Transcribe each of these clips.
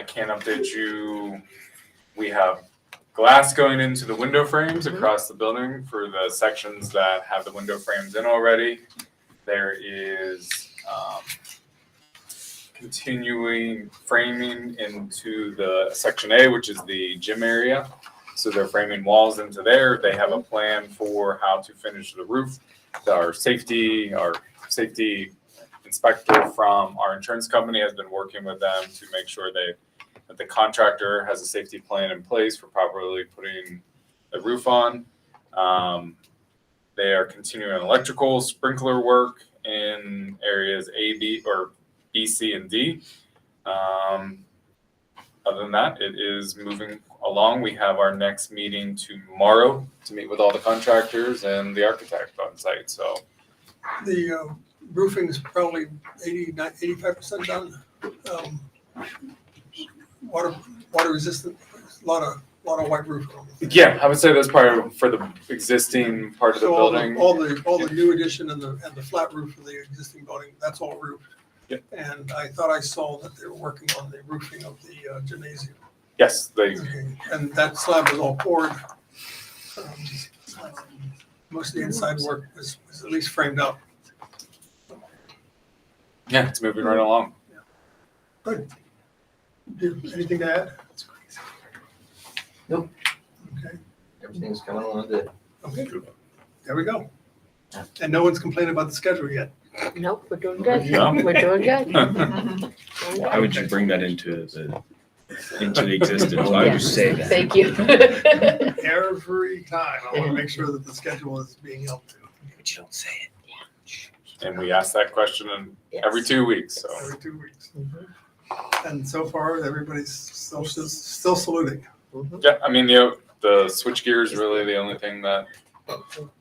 can update you. We have glass going into the window frames across the building for the sections that have the window frames in already. There is continuing framing into the section A, which is the gym area. So they're framing walls into there. They have a plan for how to finish the roof. Our safety inspector from our insurance company has been working with them to make sure that the contractor has a safety plan in place for properly putting the roof on. They are continuing electrical sprinkler work in areas A, B, C, and D. Other than that, it is moving along. We have our next meeting tomorrow to meet with all the contractors and the architect on site. So the roofing is probably 85% done. Water resistant, a lot of white roof. yeah, I would say that's part for the existing part of the So building. all the new addition and the flat roof of the existing building, that's all roofed. Yep. And I thought I saw that they were working on the roofing of the gymnasium. Yes, they. And that slab was all poured. Most of the inside work was at least framed up. Yeah, it's moving right along. Good. Anything to add? Nope. Okay. Everything's coming along good. Okay. There we go. And no one's complaining about the schedule yet. Nope, we're doing good. No. We're doing good. Why would you bring that into the existence? Why would you say that? Thank you. Every time, I want to make sure that the schedule is being held to. But you don't say it. And we ask that question every 2 weeks. So Every 2 weeks. Mhm. And so far, everybody's still saluting. yeah, I mean the switch gear is really the only thing that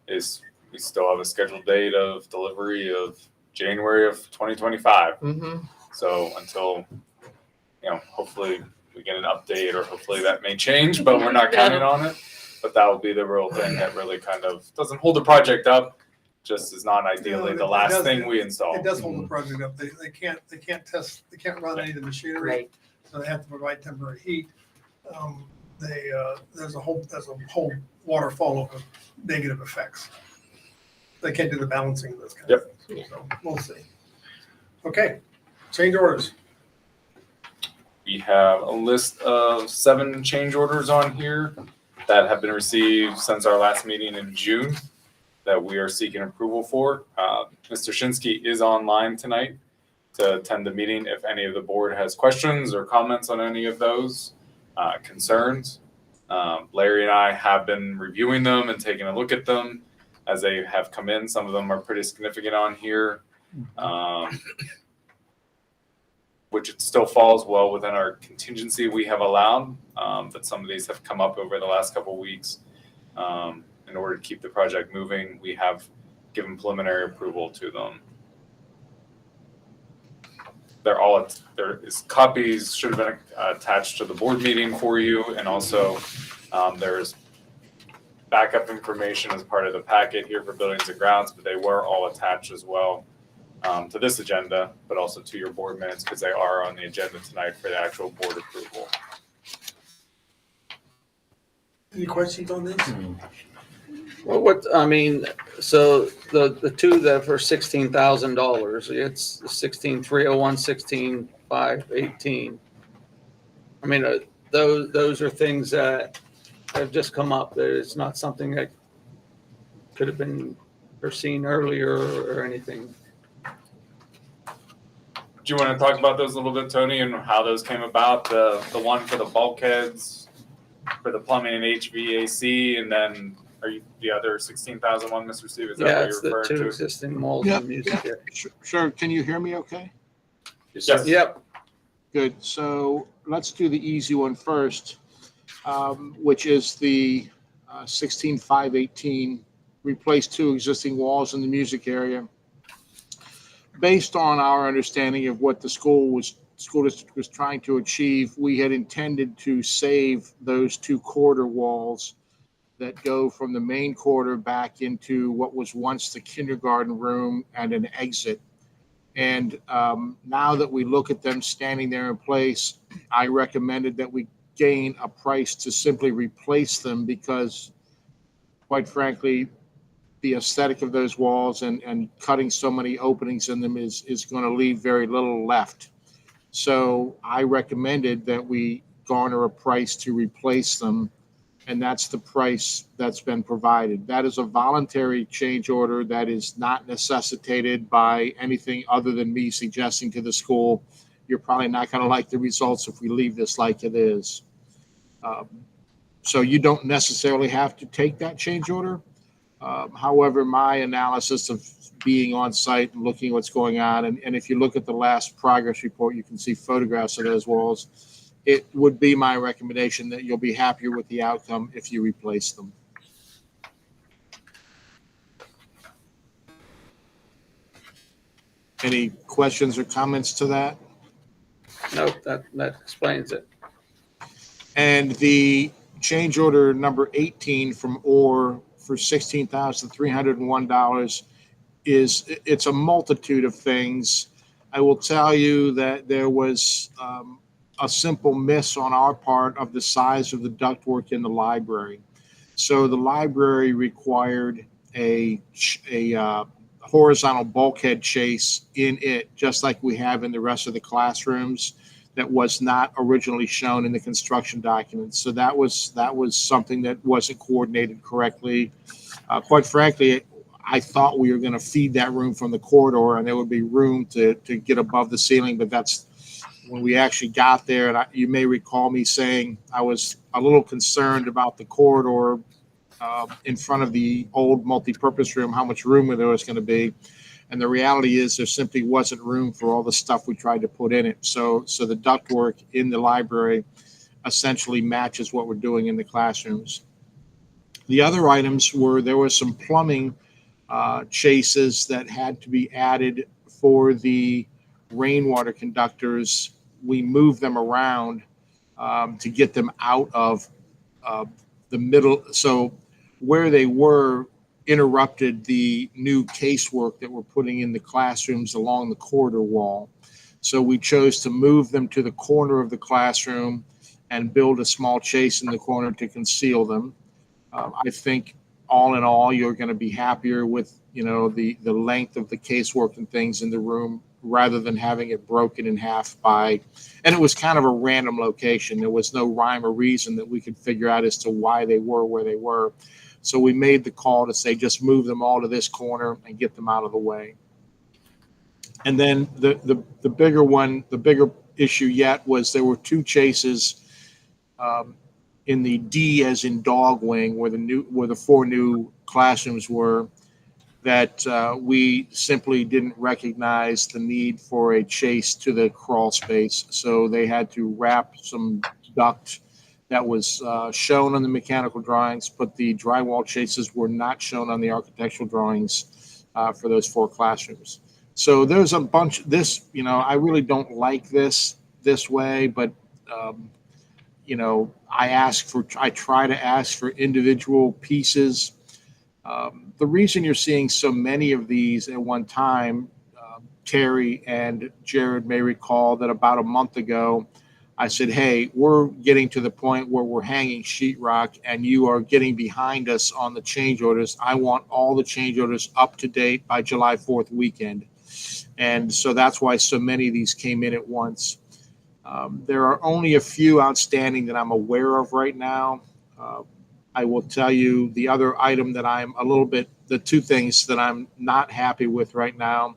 is. We still have a scheduled date of delivery of January of 2025. Mhm. So until, hopefully we get an update or hopefully that may change, but we're not counting on it. But that will be the real thing that really kind of doesn't hold the project up, just is not ideally No, the it last does- thing we install. It does hold the project up. They can't run any of the machinery, Right. so they have to provide temporary heat. There's a whole waterfall of negative effects. They can't do the balancing of those kind of things. So we'll see. Okay, change orders. We have a list of 7 change orders on here that have been received since our last meeting in June that we are seeking approval for. Mr. Shinsky is online tonight to attend the meeting if any of the board has questions or comments on any of those concerns. Larry and I have been reviewing them and taking a look at them as they have come in. Some of them are pretty significant on here. Which it still falls well within our contingency we have allowed, but some of these have come up over the last couple of weeks. In order to keep the project moving, we have given preliminary approval to them. There is copies should have been attached to the board meeting for you, and also there's backup information as part of the packet here for buildings and grounds, but they were all attached as well. To this agenda, but also to your board minutes because they are on the agenda tonight for the actual board approval. Any questions on this? Well, so the two that for $16,000, it's 16,301, 16,518. I mean, those are things that have just come up. It's not something that could have been foreseen earlier or anything. Do you want to talk about those a little bit, Tony, and how those came about? The one for the bulkheads, for the plumbing and HVAC, and then the other 16,000 one, Mr. Steve? Is that Yeah, what it's you're the referring two to? existing walls Yep, and music. area. Sure. Can you hear me okay? Yes. Yep. Good. So let's do the easy one first, which is the 16,518, replace 2 existing walls in the music area. Based on our understanding of what the school district was trying to achieve, we had intended to save those 2 corridor walls that go from the main corridor back into what was once the kindergarten room and an exit. And now that we look at them standing there in place, I recommended that we gain a price to simply replace them because, quite frankly, the aesthetic of those walls and cutting so many openings in them is going to leave very little left. So I recommended that we garner a price to replace them, and that's the price that's been provided. That is a voluntary change order that is not necessitated by anything other than me suggesting to the school, you're probably not going to like the results if we leave this like it is. So you don't necessarily have to take that change order. However, my analysis of being on site and looking at what's going on, and if you look at the last progress report, you can see photographs of those walls. It would be my recommendation that you'll be happier with the outcome if you replace them. Any questions or comments to that? Nope, that explains it. And the change order number 18 from OR for $16,301 it's a multitude of things. I will tell you that there was a simple miss on our part of the size of the ductwork in the library. So the library required a horizontal bulkhead chase in it, just like we have in the rest of the classrooms. That was not originally shown in the construction documents. So that was something that wasn't coordinated correctly. Quite frankly, I thought we were going to feed that room from the corridor and there would be room to get above the ceiling, but that's when we actually got there. And you may recall me saying I was a little concerned about the corridor in front of the old multipurpose room, how much room there was going to be. And the reality is there simply wasn't room for all the stuff we tried to put in it. So the ductwork in the library essentially matches what we're doing in the classrooms. The other items were there was some plumbing chases that had to be added for the rainwater conductors. We moved them around to get them out of the middle. So where they were interrupted the new casework that we're putting in the classrooms along the corridor wall. So we chose to move them to the corner of the classroom and build a small chase in the corner to conceal them. I think all in all, you're going to be happier with, the length of the casework and things in the room rather than having it broken in half and it was kind of a random location. There was no rhyme or reason that we could figure out as to why they were where they were. So we made the call to say, just move them all to this corner and get them out of the way. And then the bigger issue yet was there were two chases in the D as in dog wing where the four new classrooms were that we simply didn't recognize the need for a chase to the crawl space. So they had to wrap some duct that was shown on the mechanical drawings, but the drywall chases were not shown on the architectural drawings for those four classrooms. So there's a bunch. I really don't like this way, but I try to ask for individual pieces. The reason you're seeing so many of these at one time, Terry and Jared may recall that about a month ago, I said, hey, we're getting to the point where we're hanging sheetrock and you are getting behind us on the change orders. I want all the change orders up to date by July 4th weekend. And so that's why so many of these came in at once. There are only a few outstanding that I'm aware of right now. I will tell you the other item that the two things that I'm not happy with right now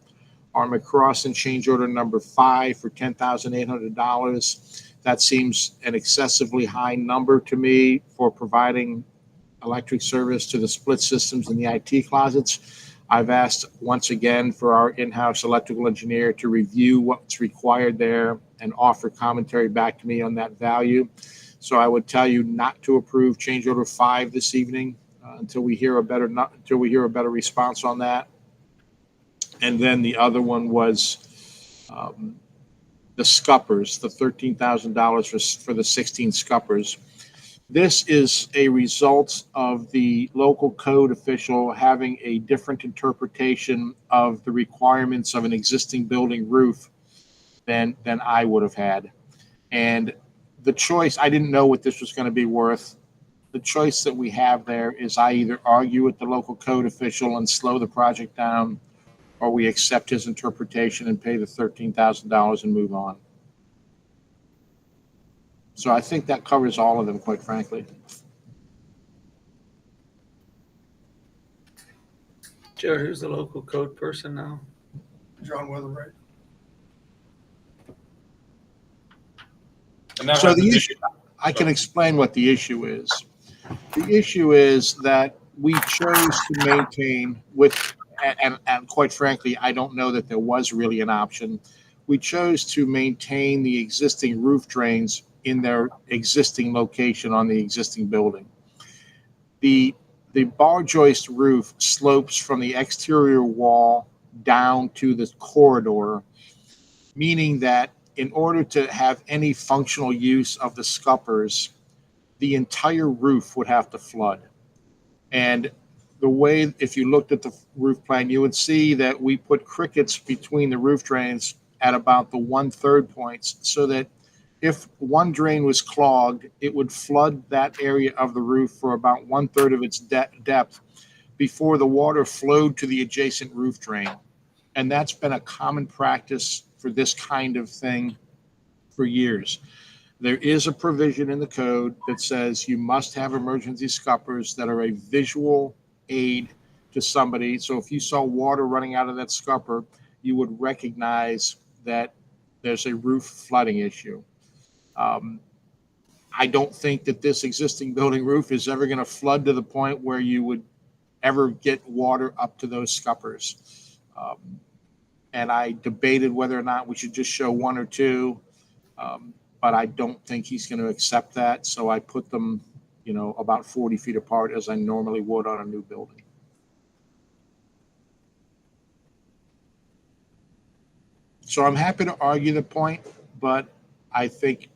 are McCrossin change order number 5 for $10,800. That seems an excessively high number to me for providing electric service to the split systems in the IT closets. I've asked once again for our in-house electrical engineer to review what's required there and offer commentary back to me on that value. So I would tell you not to approve change order 5 this evening until we hear a better response on that. And then the other one was the scuppers, the $13,000 for the 16 scuppers. This is a result of the local code official having a different interpretation of the requirements of an existing building roof than I would have had. And the choice, I didn't know what this was going to be worth. The choice that we have there is I either argue with the local code official and slow the project down, or we accept his interpretation and pay the $13,000 and move on. So I think that covers all of them, quite frankly. Jared, who's the local code person now? John Weatherbright. And that So has the to do- issue, I can explain what the issue is. The issue is that we chose to maintain with, and quite frankly, I don't know that there was really an option. We chose to maintain the existing roof drains in their existing location on the existing building. The bar joist roof slopes from the exterior wall down to the corridor, meaning that in order to have any functional use of the scuppers, the entire roof would have to flood. And the way, if you looked at the roof plan, you would see that we put crickets between the roof drains at about the 1/3 points, so that if one drain was clogged, it would flood that area of the roof for about 1/3 of its depth before the water flowed to the adjacent roof drain. And that's been a common practice for this kind of thing for years. There is a provision in the code that says you must have emergency scuppers that are a visual aid to somebody. So if you saw water running out of that scupper, you would recognize that there's a roof flooding issue. I don't think that this existing building roof is ever going to flood to the point where you would ever get water up to those scuppers. And I debated whether or not we should just show one or two, but I don't think he's going to accept that. So I put them, about 40 feet apart as I normally would on a new building. So I'm happy to argue the point, but I think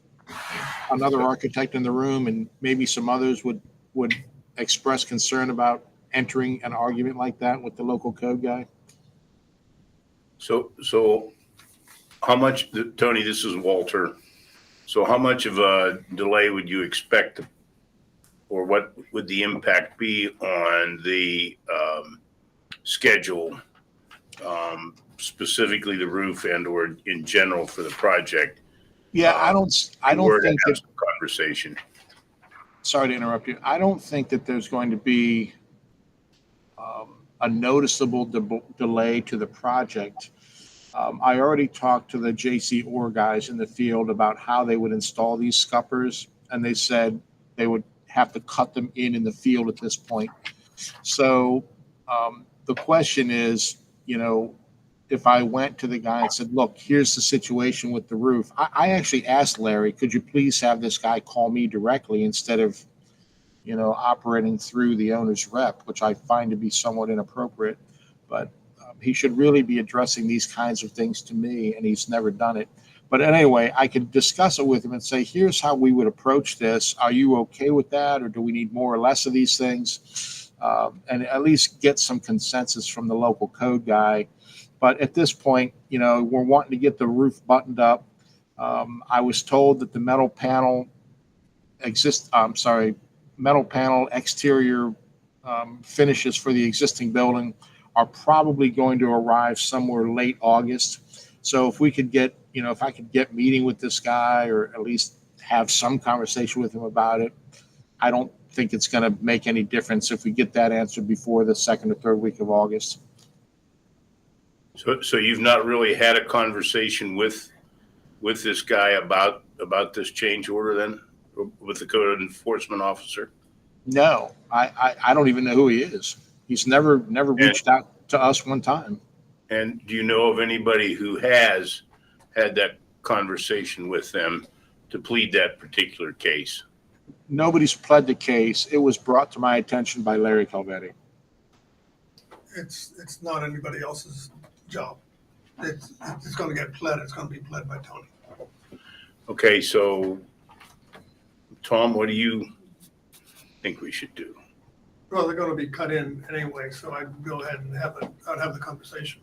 another architect in the room and maybe some others would express concern about entering an argument like that with the local code guy. So how much, Tony, this is Walter. So how much of a delay would you expect, or what would the impact be on the schedule, specifically the roof and or in general for the project? Yeah, I don't think that, some conversation. sorry to interrupt you. I don't think that there's going to be a noticeable delay to the project. I already talked to the JC Orr guys in the field about how they would install these scuppers, and they said they would have to cut them in the field at this point. So the question is, if I went to the guy and said, look, here's the situation with the roof. I actually asked Larry, could you please have this guy call me directly instead of, operating through the owner's rep, which I find to be somewhat inappropriate. But he should really be addressing these kinds of things to me, and he's never done it. But anyway, I could discuss it with him and say, here's how we would approach this. Are you okay with that, or do we need more or less of these things? And at least get some consensus from the local code guy. But at this point, we're wanting to get the roof buttoned up. I was told that the metal panel exterior finishes for the existing building are probably going to arrive somewhere late August. So if we could get, if I could get meeting with this guy, or at least have some conversation with him about it, I don't think it's going to make any difference if we get that answer before the 2nd or 3rd week of August. So you've not really had a conversation with this guy about this change order then, with the code enforcement officer? No, I don't even know who he is. He's never reached out to us one time. And do you know of anybody who has had that conversation with them to plead that particular case? Nobody's pled the case. It was brought to my attention by Larry Calvetti. It's not anybody else's job. It's going to get pled. It's going to be pled by Tony. Okay, so Tom, what do you think we should do? Well, they're gonna be cut in anyway, so I'd go ahead and I'd have the conversation.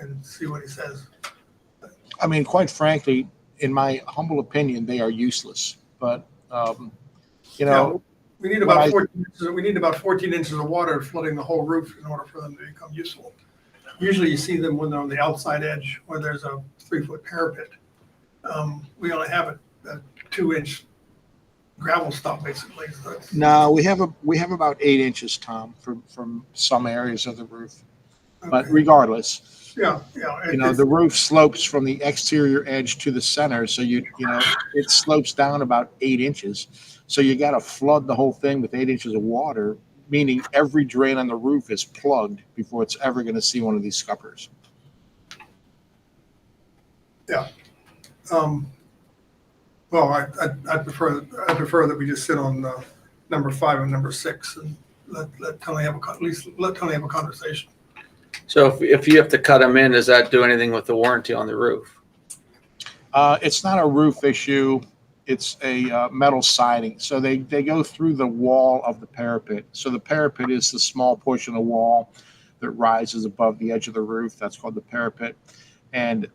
And see what he says. I mean, quite frankly, in my humble opinion, they are useless, but, you know, We need When about I- 14 inches, we need about 14 inches of water flooding the whole roof in order for them to become useful. Usually you see them when they're on the outside edge where there's a 3-foot parapet. We only have a 2-inch gravel stop basically. So it's- no, we have about 8 inches, Tom, from some areas of the roof. But okay. regardless, Yeah. you know, the roof slopes from the exterior edge to the center, so you know, it slopes down about 8 inches. So you got to flood the whole thing with 8 inches of water, meaning every drain on the roof is plugged before it's ever going to see one of these scuppers. Well, I prefer that we just sit on number 5 and number 6 and let Tony have at least let Tony have a conversation. So if you have to cut them in, does that do anything with the warranty on the roof? It's not a roof issue. It's a metal siding. So they go through the wall of the parapet. So the parapet is the small portion of the wall that rises above the edge of the roof. That's called the parapet. And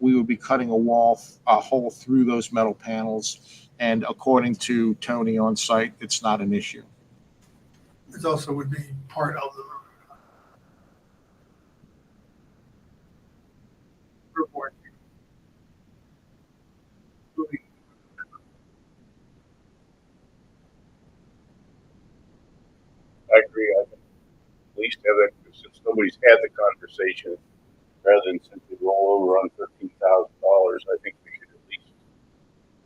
we would be cutting a hole through those metal panels. And according to Tony on site, it's not an issue. It also would be part of the roof warranty. I agree. I think at least have that, since nobody's had the conversation, rather than simply roll over on $13,000, I think we should at least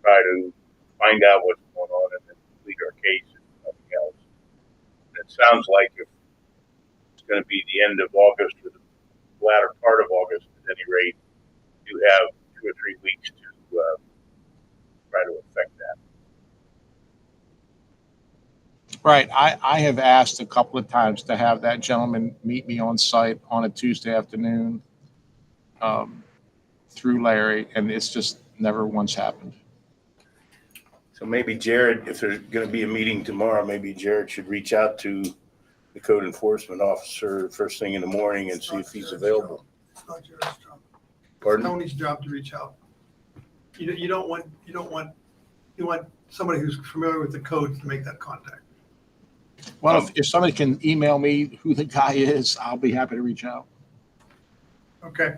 try to find out what's going on and then complete our case and nothing else. And it sounds like if it's going to be the end of August or the latter part of August, at any rate, you have 2 or 3 weeks to try to affect that. Right. I have asked a couple of times to have that gentleman meet me on site on a Tuesday afternoon through Larry, and it's just never once happened. So maybe Jared, if there's going to be a meeting tomorrow, maybe Jared should reach out to the code enforcement officer first thing in the morning and see if he's available. It's not Jared's job. It's Pardon? Tony's job to reach out. You want somebody who's familiar with the code to make that contact. Well, if somebody can email me who the guy is, I'll be happy to reach out. Okay.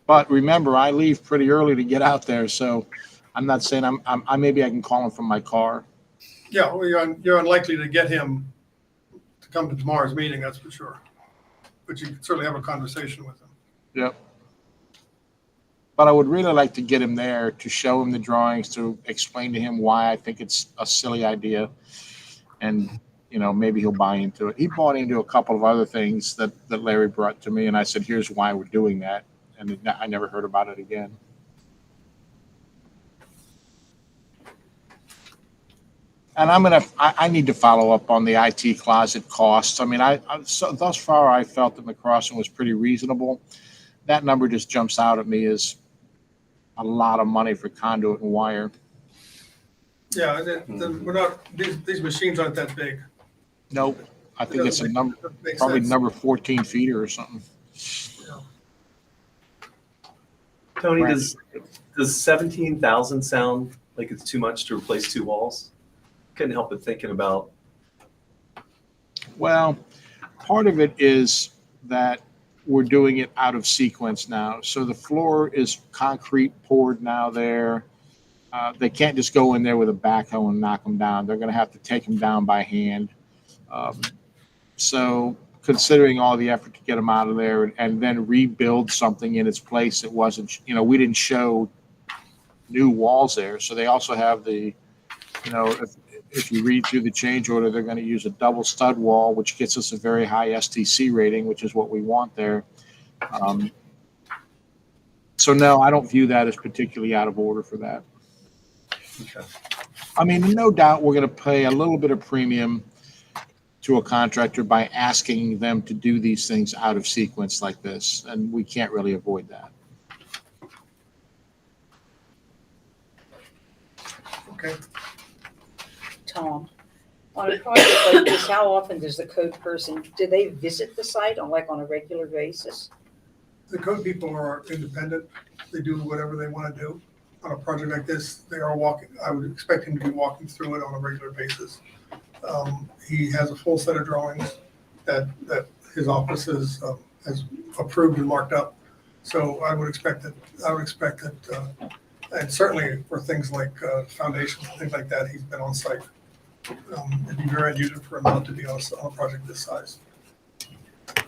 But remember, I leave pretty early to get out there, so I'm not saying I maybe I can call him from my car. Yeah, well, you're unlikely to get him to come to tomorrow's meeting, that's for sure. But you can certainly have a conversation with him. Yep. But I would really like to get him there to show him the drawings, to explain to him why I think it's a silly idea. And, you know, maybe he'll buy into it. He bought into a couple of other things that Larry brought to me, and I said, here's why we're doing that. And I never heard about it again. And I need to follow up on the IT closet costs. I mean, so thus far I felt that McCrossin was pretty reasonable. That number just jumps out at me as a lot of money for conduit and wire. Yeah, and then we're not, these machines aren't that big. Nope. I think it's a number, Doesn't make probably sense. number 14 feet or something. Yeah. Tony, Right. does 17,000 sound like it's too much to replace 2 walls? Couldn't help but thinking about. Well, part of it is that we're doing it out of sequence now. So the floor is concrete poured now there. They can't just go in there with a backhoe and knock them down. They're going to have to take them down by hand. So considering all the effort to get them out of there and then rebuild something in its place, it wasn't, you know, we didn't show new walls there. So they also have the, you know, if you read through the change order, they're going to use a double stud wall, which gets us a very high STC rating, which is what we want there. So no, I don't view that as particularly out of order for that. Okay. I mean, no doubt we're going to pay a little bit of premium to a contractor by asking them to do these things out of sequence like this, and we can't really avoid that. Okay, Tom, on a project like this, how often does the code person, do they visit the site on a regular basis? the code people are independent. They do whatever they want to do. On a project like this, they are walking, I would expect him to be walking through it on a regular basis. He has a full set of drawings that his office has approved and marked up. So I would expect that, and certainly for things like foundations and things like that, he's been on site. It'd be very unusual for him not to be on a project this size.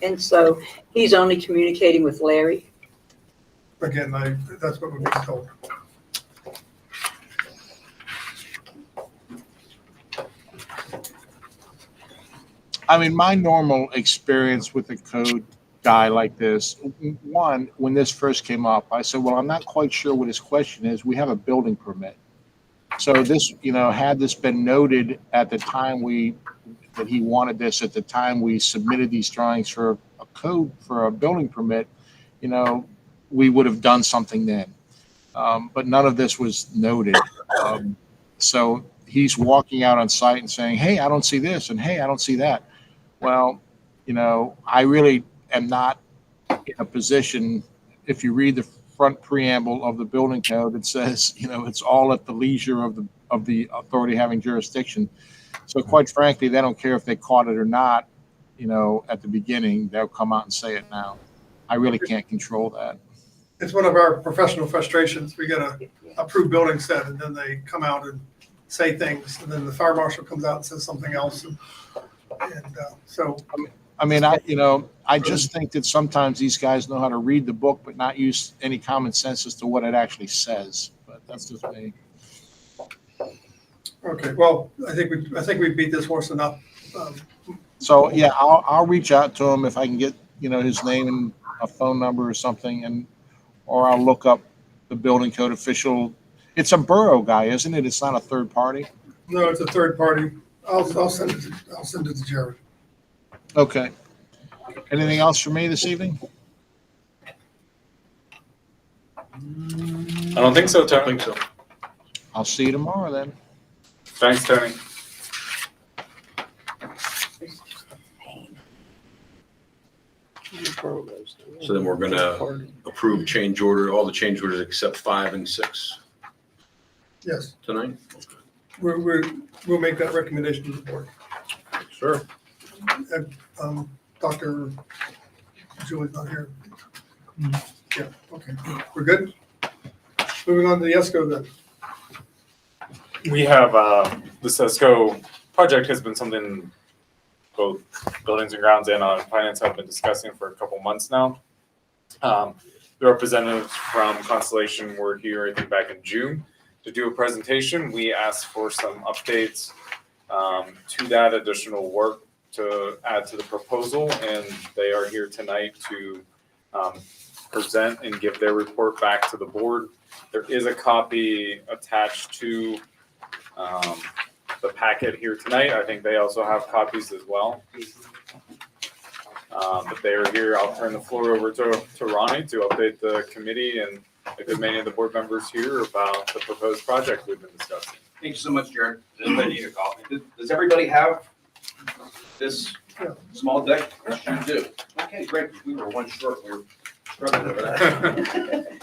And so he's only communicating with Larry? Again, that's what we've been told. I mean, my normal experience with a code guy like this, one, when this first came up, I said, well, I'm not quite sure what his question is. We have a building permit. So this, had this been noted at the time that he wanted this, at the time we submitted these drawings for a code, for a building permit, we would have done something then. But none of this was noted. So he's walking out on site and saying, hey, I don't see this, and hey, I don't see that. Well, I really am not in a position, if you read the front preamble of the building code, it says, it's all at the leisure of the authority having jurisdiction. So quite frankly, they don't care if they caught it or not, at the beginning, they'll come out and say it now. I really can't control that. It's one of our professional frustrations. We get a approved building set and then they come out and say things, and then the fire marshal comes out and says something else. So I mean, I just think that sometimes these guys know how to read the book, but not use any common sense as to what it actually says. But that's just me. okay, well, I think we beat this horse enough. So yeah, I'll reach out to him if I can get, his name and a phone number or something, or I'll look up the building code official. It's a borough guy, isn't it? It's not a third party. No, it's a third party. I'll send it to Jared. Okay. Anything else for me this evening? I don't think so, Tony. I'll see you tomorrow then. Thanks, Tony. So then we're gonna approve change order, all the change orders except 5 and 6 Yes, tonight? we'll make that recommendation to the board. Sure. Dr. Julie's not here. Yeah, okay, we're good? Moving on to the ESCO then. We have, the CESCO project has been something both Buildings and Grounds and Finance have been discussing for a couple months now. The representatives from Constellation were here, I think, back in June to do a presentation. We asked for some updates to that additional work to add to the proposal, and they are here tonight to present and give their report back to the board. There is a copy attached to the packet here tonight. I think they also have copies as well. But they are here. I'll turn the floor over to Ronnie to update the committee and a good many of the board members here about the proposed project we've been discussing. Thank you so much, Jared. Does anybody need a copy? Does everybody have this small deck? Yes, you do. Okay, great. We were one short. We were struggling over that.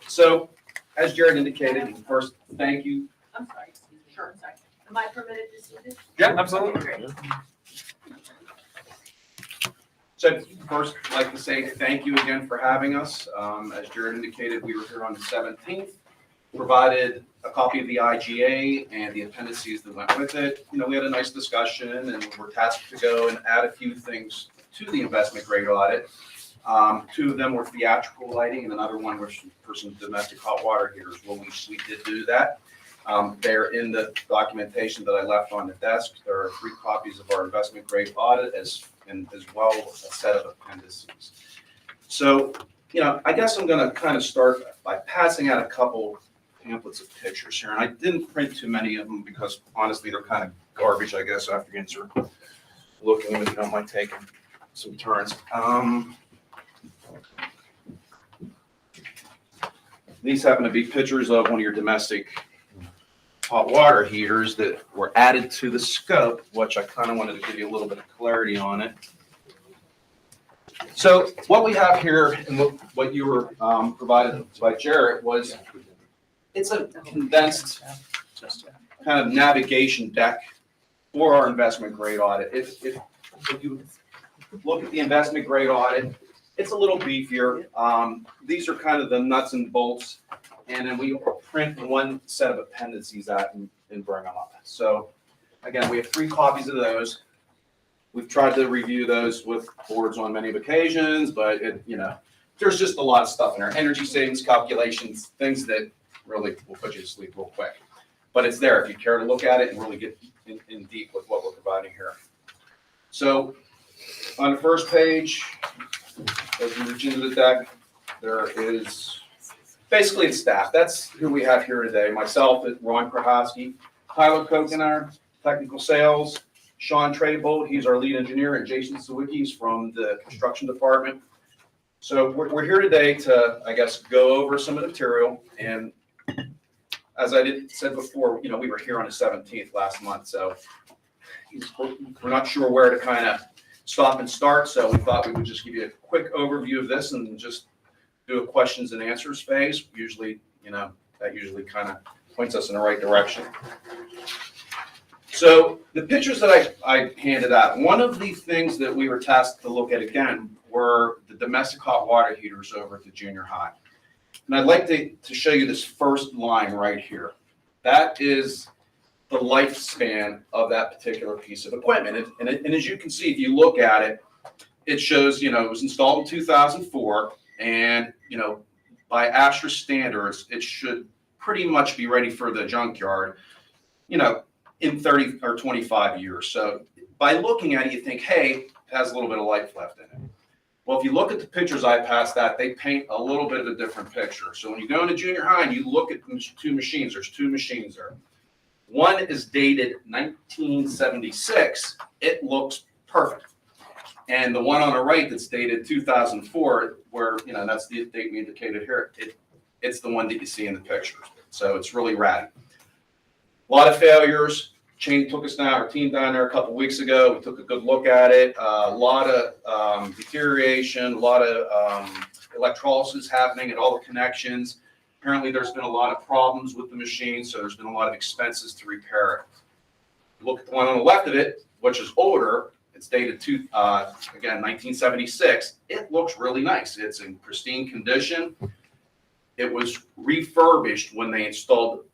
So, as Jared indicated, first, thank you. I'm sorry, excuse me. Sure. I'm sorry. Am I permitted to see this? Yeah, absolutely. Okay, great. So first, I'd like to say thank you again for having us. As Jared indicated, we were here on the 17th, provided a copy of the IGA and the appendices that went with it. We had a nice discussion and we're tasked to go and add a few things to the investment grade audit. 2 of them were theatrical lighting and another one was for some domestic hot water heaters. Well, we did do that. They're in the documentation that I left on the desk. There are 3 copies of our investment grade audit as well a set of appendices. So, I guess I'm going to kind of start by passing out a couple pamphlets of pictures here. And I didn't print too many of them because honestly, they're kind of garbage, I guess, after you start looking at them, you don't mind taking some turns. These happen to be pictures of one of your domestic hot water heaters that were added to the scope, which I kind of wanted to give you a little bit of clarity on it. So what we have here and what you were provided by Jarrett was, it's a condensed kind of navigation deck for our investment grade audit. If you look at the investment grade audit, it's a little beefier. These are kind of the nuts and bolts, and then we print one set of appendices out and bring them up. So again, we have 3 copies of those. We've tried to review those with boards on many occasions, but there's just a lot of stuff in there. Energy savings calculations, things that really will put you to sleep real quick. But it's there if you care to look at it and really get in deep with what we're providing here. So on the first page, as you reach into the deck, there is basically it's staff. That's who we have here today. Myself, Ron Krahowski, Tyler Kokenar, technical sales, Sean Traybold, he's our lead engineer, and Jason Sawicki's from the construction department. So we're here today to, I guess, go over some of the material. And as I said before, we were here on the 17th last month, so we're not sure where to kind of stop and start. So we thought we would just give you a quick overview of this and just do a questions and answers phase. Usually, that usually kind of points us in the right direction. So the pictures that I handed out, one of the things that we were tasked to look at again were the domestic hot water heaters over at the junior high. And I'd like to show you this first line right here. That is the lifespan of that particular piece of equipment. And as you can see, if you look at it, it shows, it was installed in 2004. And, by ASHRAE standards, it should pretty much be ready for the junkyard, in 30 or 25 years. So by looking at it, you think, hey, it has a little bit of life left in it. Well, if you look at the pictures I passed out, they paint a little bit of a different picture. So when you go into junior high and you look at the 2 machines, there's 2 machines there. One is dated 1976. It looks perfect. And the one on the right that's dated 2004, where, that's the date we indicated here, it's the one that you see in the pictures. So it's really rad. A lot of failures. Shane took us down, our team down there a couple weeks ago. We took a good look at it. A lot of deterioration, a lot of electrolysis happening at all the connections. Apparently there's been a lot of problems with the machine, so there's been a lot of expenses to repair it. Look at the one on the left of it, which is older. It's dated again, 1976. It looks really nice. It's in pristine condition. It was refurbished when they installed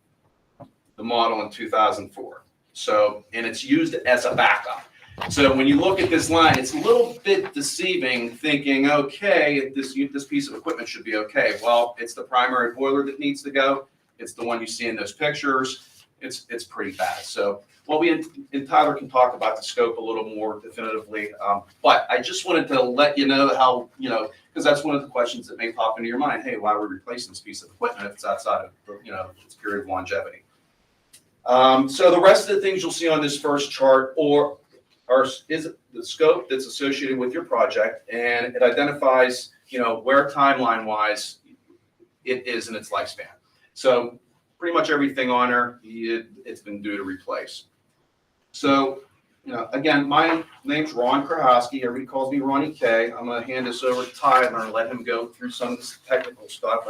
the model in 2004. So, and it's used as a backup. So when you look at this line, it's a little bit deceiving thinking, okay, this piece of equipment should be okay. Well, it's the primary boiler that needs to go. It's the one you see in those pictures. It's pretty bad. So what we and Tyler can talk about the scope a little more definitively. But I just wanted to let you know how, because that's one of the questions that may pop into your mind. Hey, why are we replacing this piece of equipment if it's outside of, its period of longevity? So the rest of the things you'll see on this first chart is the scope that's associated with your project, and it identifies, where timeline-wise it is in its lifespan. So pretty much everything on there, it's been due to replace. So, again, my name's Ron Krahowski. Everybody calls me Ronnie K. I'm going to hand this over to Tyler and let him go through some of this technical stuff.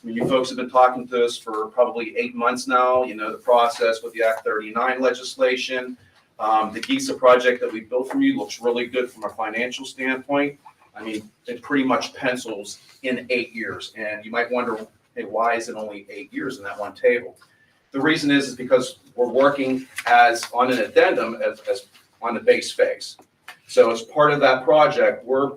You folks have been talking to us for probably 8 months now. You know the process with the Act 39 legislation. The GISA project that we built for you looks really good from a financial standpoint. I mean, it pretty much pencils in 8 years. And you might wonder, hey, why is it only 8 years in that one table? The reason is because we're working as on an addendum as on the base phase. So as part of that project, we're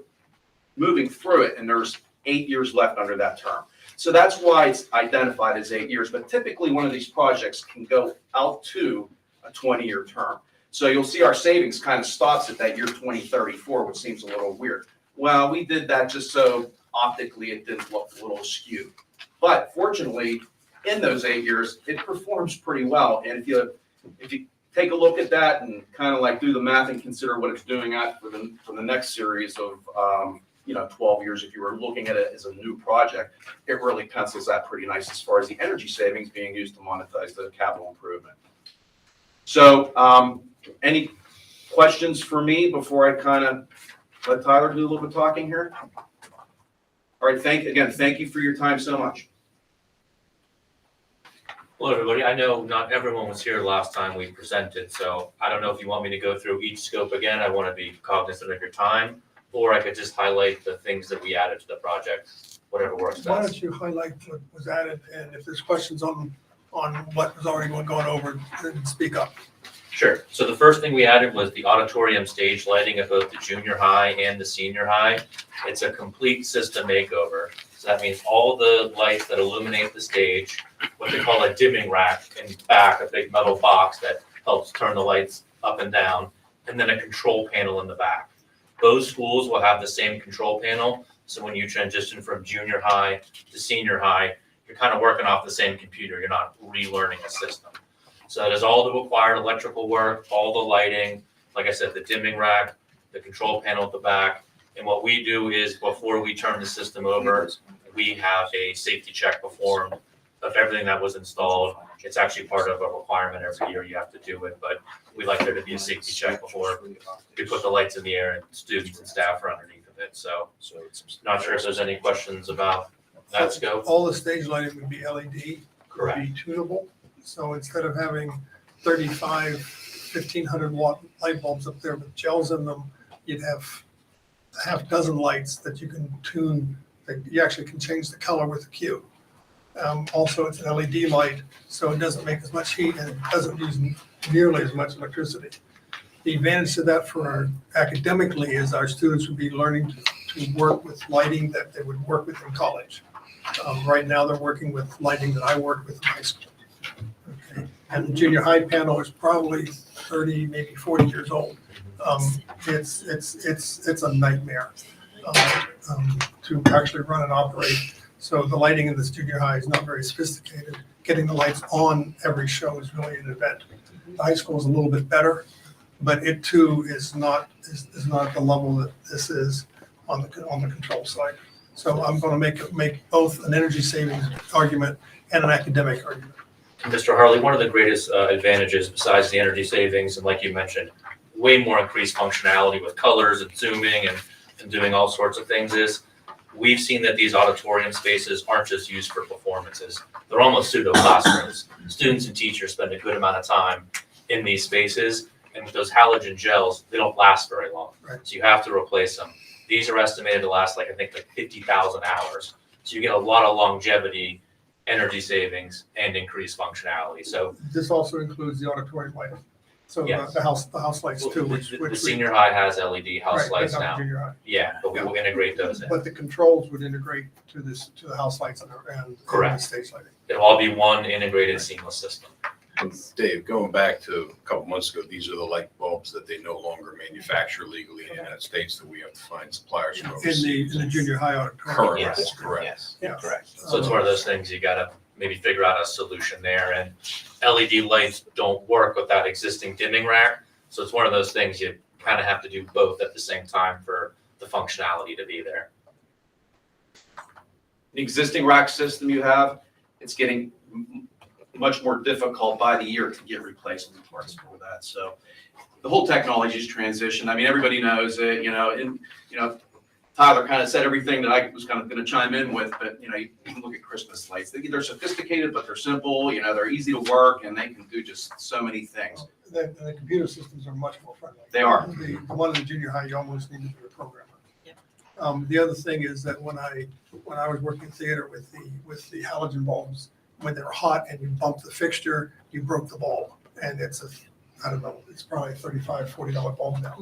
moving through it, and there's 8 years left under that term. So that's why it's identified as 8 years. But typically, one of these projects can go out to a 20-year term. So you'll see our savings kind of stops at that year 2034, which seems a little weird. Well, we did that just so optically it didn't look a little skewed. But fortunately, in those 8 years, it performs pretty well. And if you take a look at that and kind of like do the math and consider what it's doing out for the next series of 12 years, if you were looking at it as a new project, it really pencils out pretty nice as far as the energy savings being used to monetize the capital improvement. So, any questions for me before I kind of let Tyler do a little bit of talking here? All right, thank you for your time so much. Hello, everybody. I know not everyone was here last time we presented, so I don't know if you want me to go through each scope again. I want to be cognizant of your time, or I could just highlight the things that we added to the project, whatever works Why best. don't you highlight what was added, and if there's questions on what was already going over, then speak up. Sure. So the first thing we added was the auditorium stage lighting at both the junior high and the senior high. It's a complete system makeover. So that means all the lights that illuminate the stage, what they call a dimming rack in back, a big metal box that helps turn the lights up and down, and then a control panel in the back. Those schools will have the same control panel. So when you transition from junior high to senior high, you're kind of working off the same computer. You're not relearning a system. So it does all the required electrical work, all the lighting, like I said, the dimming rack, the control panel at the back. And what we do is before we turn the system over, we have a safety check performed of everything that was installed. It's actually part of a requirement every year you have to do it, but we like there to be a safety check before we put the lights in the air and students and staff are underneath of it. So not sure if there's any questions about that scope. All the stage lighting would be LED. Correct. Would be tunable. So instead of having 35, 1,500 watt light bulbs up there with gels in them, you'd have a half dozen lights that you can tune, that you actually can change the color with the cue. Also, it's an LED light, so it doesn't make as much heat and it doesn't use nearly as much electricity. The advantage to that for our academically is our students would be learning to work with lighting that they would work with in college. Right now, they're working with lighting that I work with in high school. Okay. And the junior high panel is probably 30, maybe 40 years old. It's a nightmare to actually run and operate. So the lighting in this junior high is not very sophisticated. Getting the lights on every show is really an event. The high school is a little bit better, but it too is not at the level that this is on the control side. So I'm going to make both an energy savings argument and an academic argument. Mr. Harley, one of the greatest advantages besides the energy savings, and like you mentioned, way more increased functionality with colors and zooming and doing all sorts of things is we've seen that these auditorium spaces aren't just used for performances. They're almost pseudo classrooms. Students and teachers spend a good amount of time in these spaces, and with those halogen gels, they don't last very long. Right. So you have to replace them. These are estimated to last like 50,000 hours. So you get a lot of longevity, energy savings, and increased functionality. So This also includes the auditorium lighting. So Yes. the house lights too, the senior high has LED house right, lights not the now. junior high. Yeah, but we will integrate those in. But the controls would integrate to the house lights and the Correct. stage lighting. It'll all be one integrated seamless system. Dave, going back to a couple months ago, these are the light bulbs that they no longer manufacture legally in the United States that we have to find suppliers for. In the junior high auditorium. Currently, Yes. that's correct. Yes, Yeah. correct. So it's one of those things you gotta maybe figure out a solution there. And LED lights don't work with that existing dimming rack. So it's one of those things you kind of have to do both at the same time for the functionality to be there. The existing rack system you have, it's getting much more difficult by the year to get replacement parts for that. So the whole technology's transition. I mean, everybody knows it, Tyler kind of said everything that I was kind of going to chime in with, but you can look at Christmas lights. They're sophisticated, but they're simple, they're easy to work and they can do just so many things. The computer systems are much more friendly. They are. The one in the junior high, you almost need to be a programmer. The other thing is that when I was working in theater with the halogen bulbs, when they were hot and you bumped the fixture, you broke the bulb. And it's probably $35, $40 bulb now.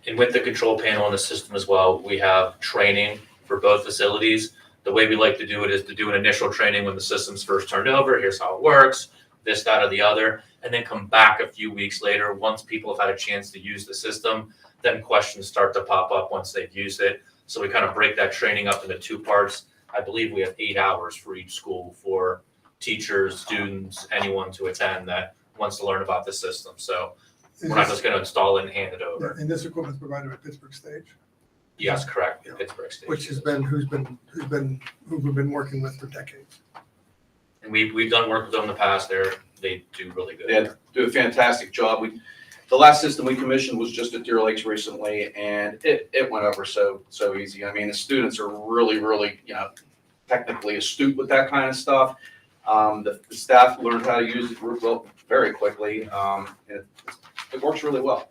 And with the control panel in the system as well, we have training for both facilities. The way we like to do it is to do an initial training when the system's first turned over. Here's how it works, this, that, or the other, and then come back a few weeks later once people have had a chance to use the system. Then questions start to pop up once they've used it. So we kind of break that training up into two parts. I believe we have 8 hours for each school for teachers, students, anyone to attend that wants to learn about the system. So we're not just going to install it and hand it over. And this equipment's provided by Pittsburgh Stage. Yes, correct, Pittsburgh State. which has been, who we've been working with for decades. And we've done work with them in the past, they do really good. They do a fantastic job. The last system we commissioned was just at Deer Lakes recently, and it went over so easy. I mean, the students are really, technically astute with that kind of stuff. The staff learned how to use it very quickly. And it works really well.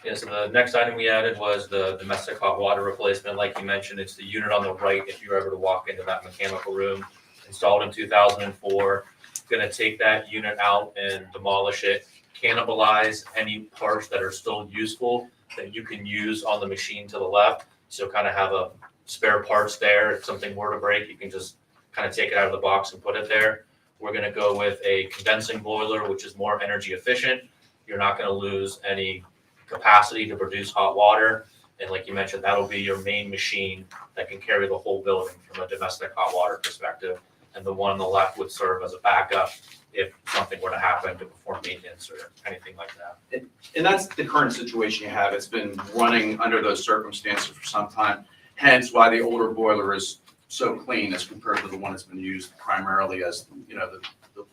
Yeah, so the next item we added was the domestic hot water replacement. Like you mentioned, it's the unit on the right if you're ever to walk into that mechanical room, installed in 2004. Gonna take that unit out and demolish it, cannibalize any parts that are still useful that you can use on the machine to the left. So kind of have a spare parts there. If something were to break, you can just kind of take it out of the box and put it there. We're gonna go with a condensing boiler, which is more energy efficient. You're not gonna lose any capacity to produce hot water. And like you mentioned, that'll be your main machine that can carry the whole building from a domestic hot water perspective. And the one on the left would serve as a backup if something were to happen to perform maintenance or anything like that. And that's the current situation you have. It's been running under those circumstances for some time. Hence why the older boiler is so clean as compared to the one that's been used primarily as, the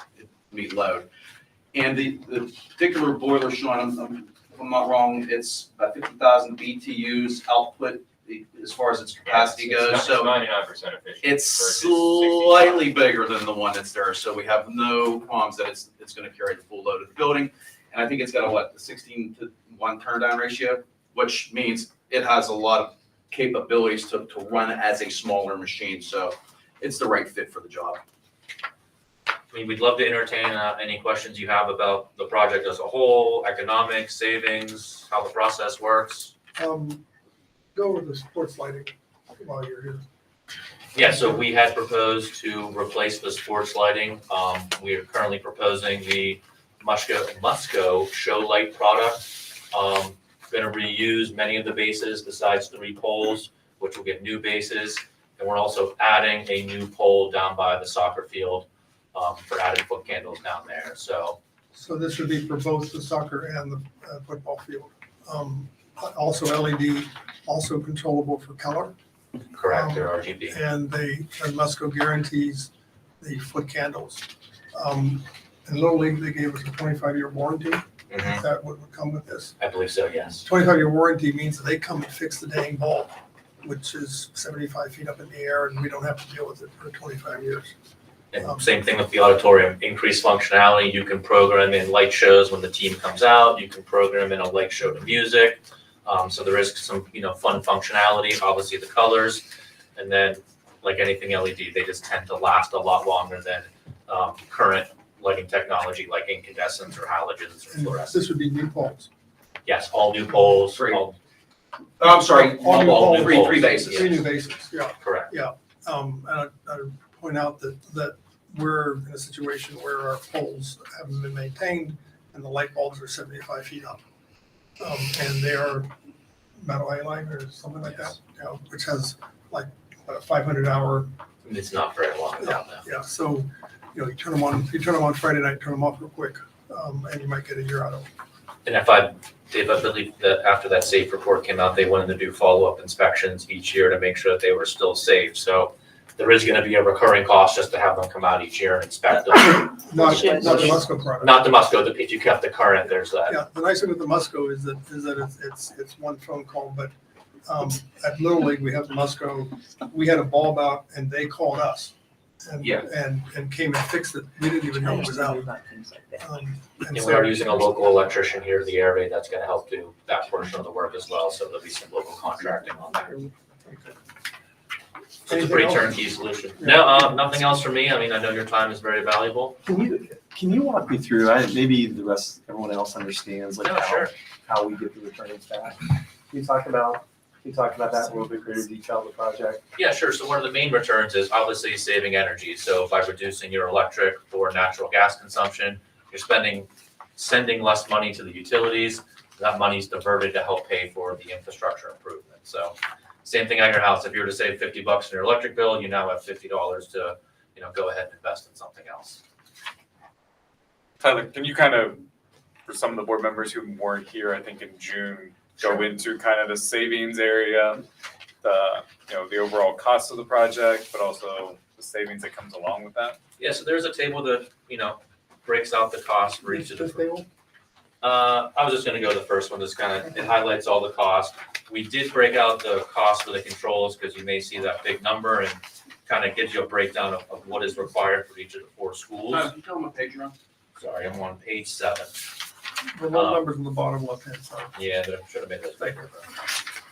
meat load. And the particular boiler, Sean, if I'm not wrong, it's about 50,000 BTUs output as far as its capacity goes. So 99% efficient. it's versus slightly bigger than the one that's there. So we have no qualms that it's going to carry the full load of the building. And I think it's got a 16-to-1 turn down ratio, which means it has a lot of capabilities to run as a smaller machine. So it's the right fit for the job. I mean, we'd love to entertain any questions you have about the project as a whole, economics, savings, how the process works. Go over the sports lighting while you're here. Yeah, so we had proposed to replace the sports lighting. We are currently proposing the Musco show light product. Going to reuse many of the bases besides 3 poles, which will get new bases. And we're also adding a new pole down by the soccer field for added foot candles down there. So this would be for both the soccer and the football field. Also LED, also controllable for color. correct, they're RGB. And Musco guarantees the foot candles. In Little League, they gave us a 25-year warranty. Is that what would come with this? I believe so, yes. 25-year warranty means that they come and fix the dang bulb, which is 75 feet up in the air, and we don't have to deal with it for 25 years. And same thing with the auditorium, increased functionality. You can program in light shows when the team comes out. You can program in a light show to music. So there is some, fun functionality, obviously the colors. And then like anything LED, they just tend to last a lot longer than current lighting technology like incandescents or halogens or And fluorescents. this would be new poles. Yes, all new poles. Great. all- I'm sorry, All new all poles. new poles, three bases. Three yes, new bases, yeah. correct. And I'd point out that we're in a situation where our poles haven't been maintained and the light bulbs are 75 feet up. And they are metal halide or something like that, which has like a 500 hour. It's not very long down there. Yeah, so, you turn them on, if you turn them on Friday night, turn them off real quick, and you might get a year out of them. And Dave, I believe that after that safe report came out, they wanted to do follow-up inspections each year to make sure that they were still safe. So there is going to be a recurring cost just to have them come out each year and inspect them. Not the Musco product. Not the Musco, if you kept the current, there's that. Yeah, the nice thing with the Musco is that it's one phone call, but at Little League, we have the Musco, we had a bulb out and they called us. And came and fixed it. We didn't even know it was out. And we are using a local electrician here in the area that's going to help do that portion of the work as well. So there'll be some local contracting on there. So it's a pretty turnkey solution. No, nothing else from me. I mean, I know your time is very valuable. Can you walk me through, maybe everyone else understands like Yeah, sure. how we get the returns back? Can you talk about that in a little bit greater detail of the project? Yeah, sure. So one of the main returns is obviously saving energy. So by reducing your electric or natural gas consumption, you're sending less money to the utilities. That money is diverted to help pay for the infrastructure improvement. So same thing at your house. If you were to save $50 in your electric bill, you now have $50 to, go ahead and invest in something else. Tyler, can you for some of the board members who weren't here, I think in June, go into kind of the savings area, the overall cost of the project, but also the savings that comes along with that. Yeah, so there's a table that, breaks out the cost for each of the. This table? I was just gonna go to the first one, just kind of, it highlights all the cost. We did break out the cost for the controls, because you may see that big number and kind of gives you a breakdown of what is required for each of the 4 schools. Can you tell them what page you're on? Sorry, I'm on page 7. The little numbers on the bottom left-hand side. Yeah, there should have been this bigger.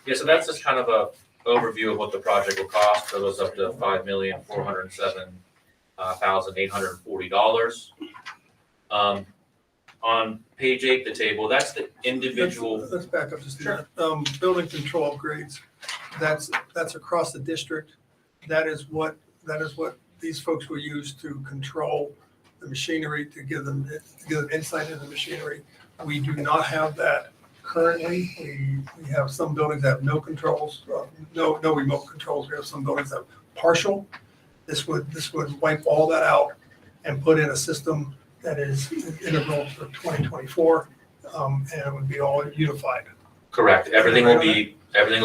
Yeah, so that's just kind of a overview of what the project will cost. So it goes up to $5,407,840. On page 8, the table, that's the individual. Let's back up just a minute. Building control upgrades, that's across the district. That is what these folks will use to control the machinery, to give them insight into the machinery. We do not have that currently. We have some buildings that have no controls, no remote controls. We have some buildings that have partial. This would wipe all that out and put in a system that is integral for 2024, and it would be all unified. Correct. Everything will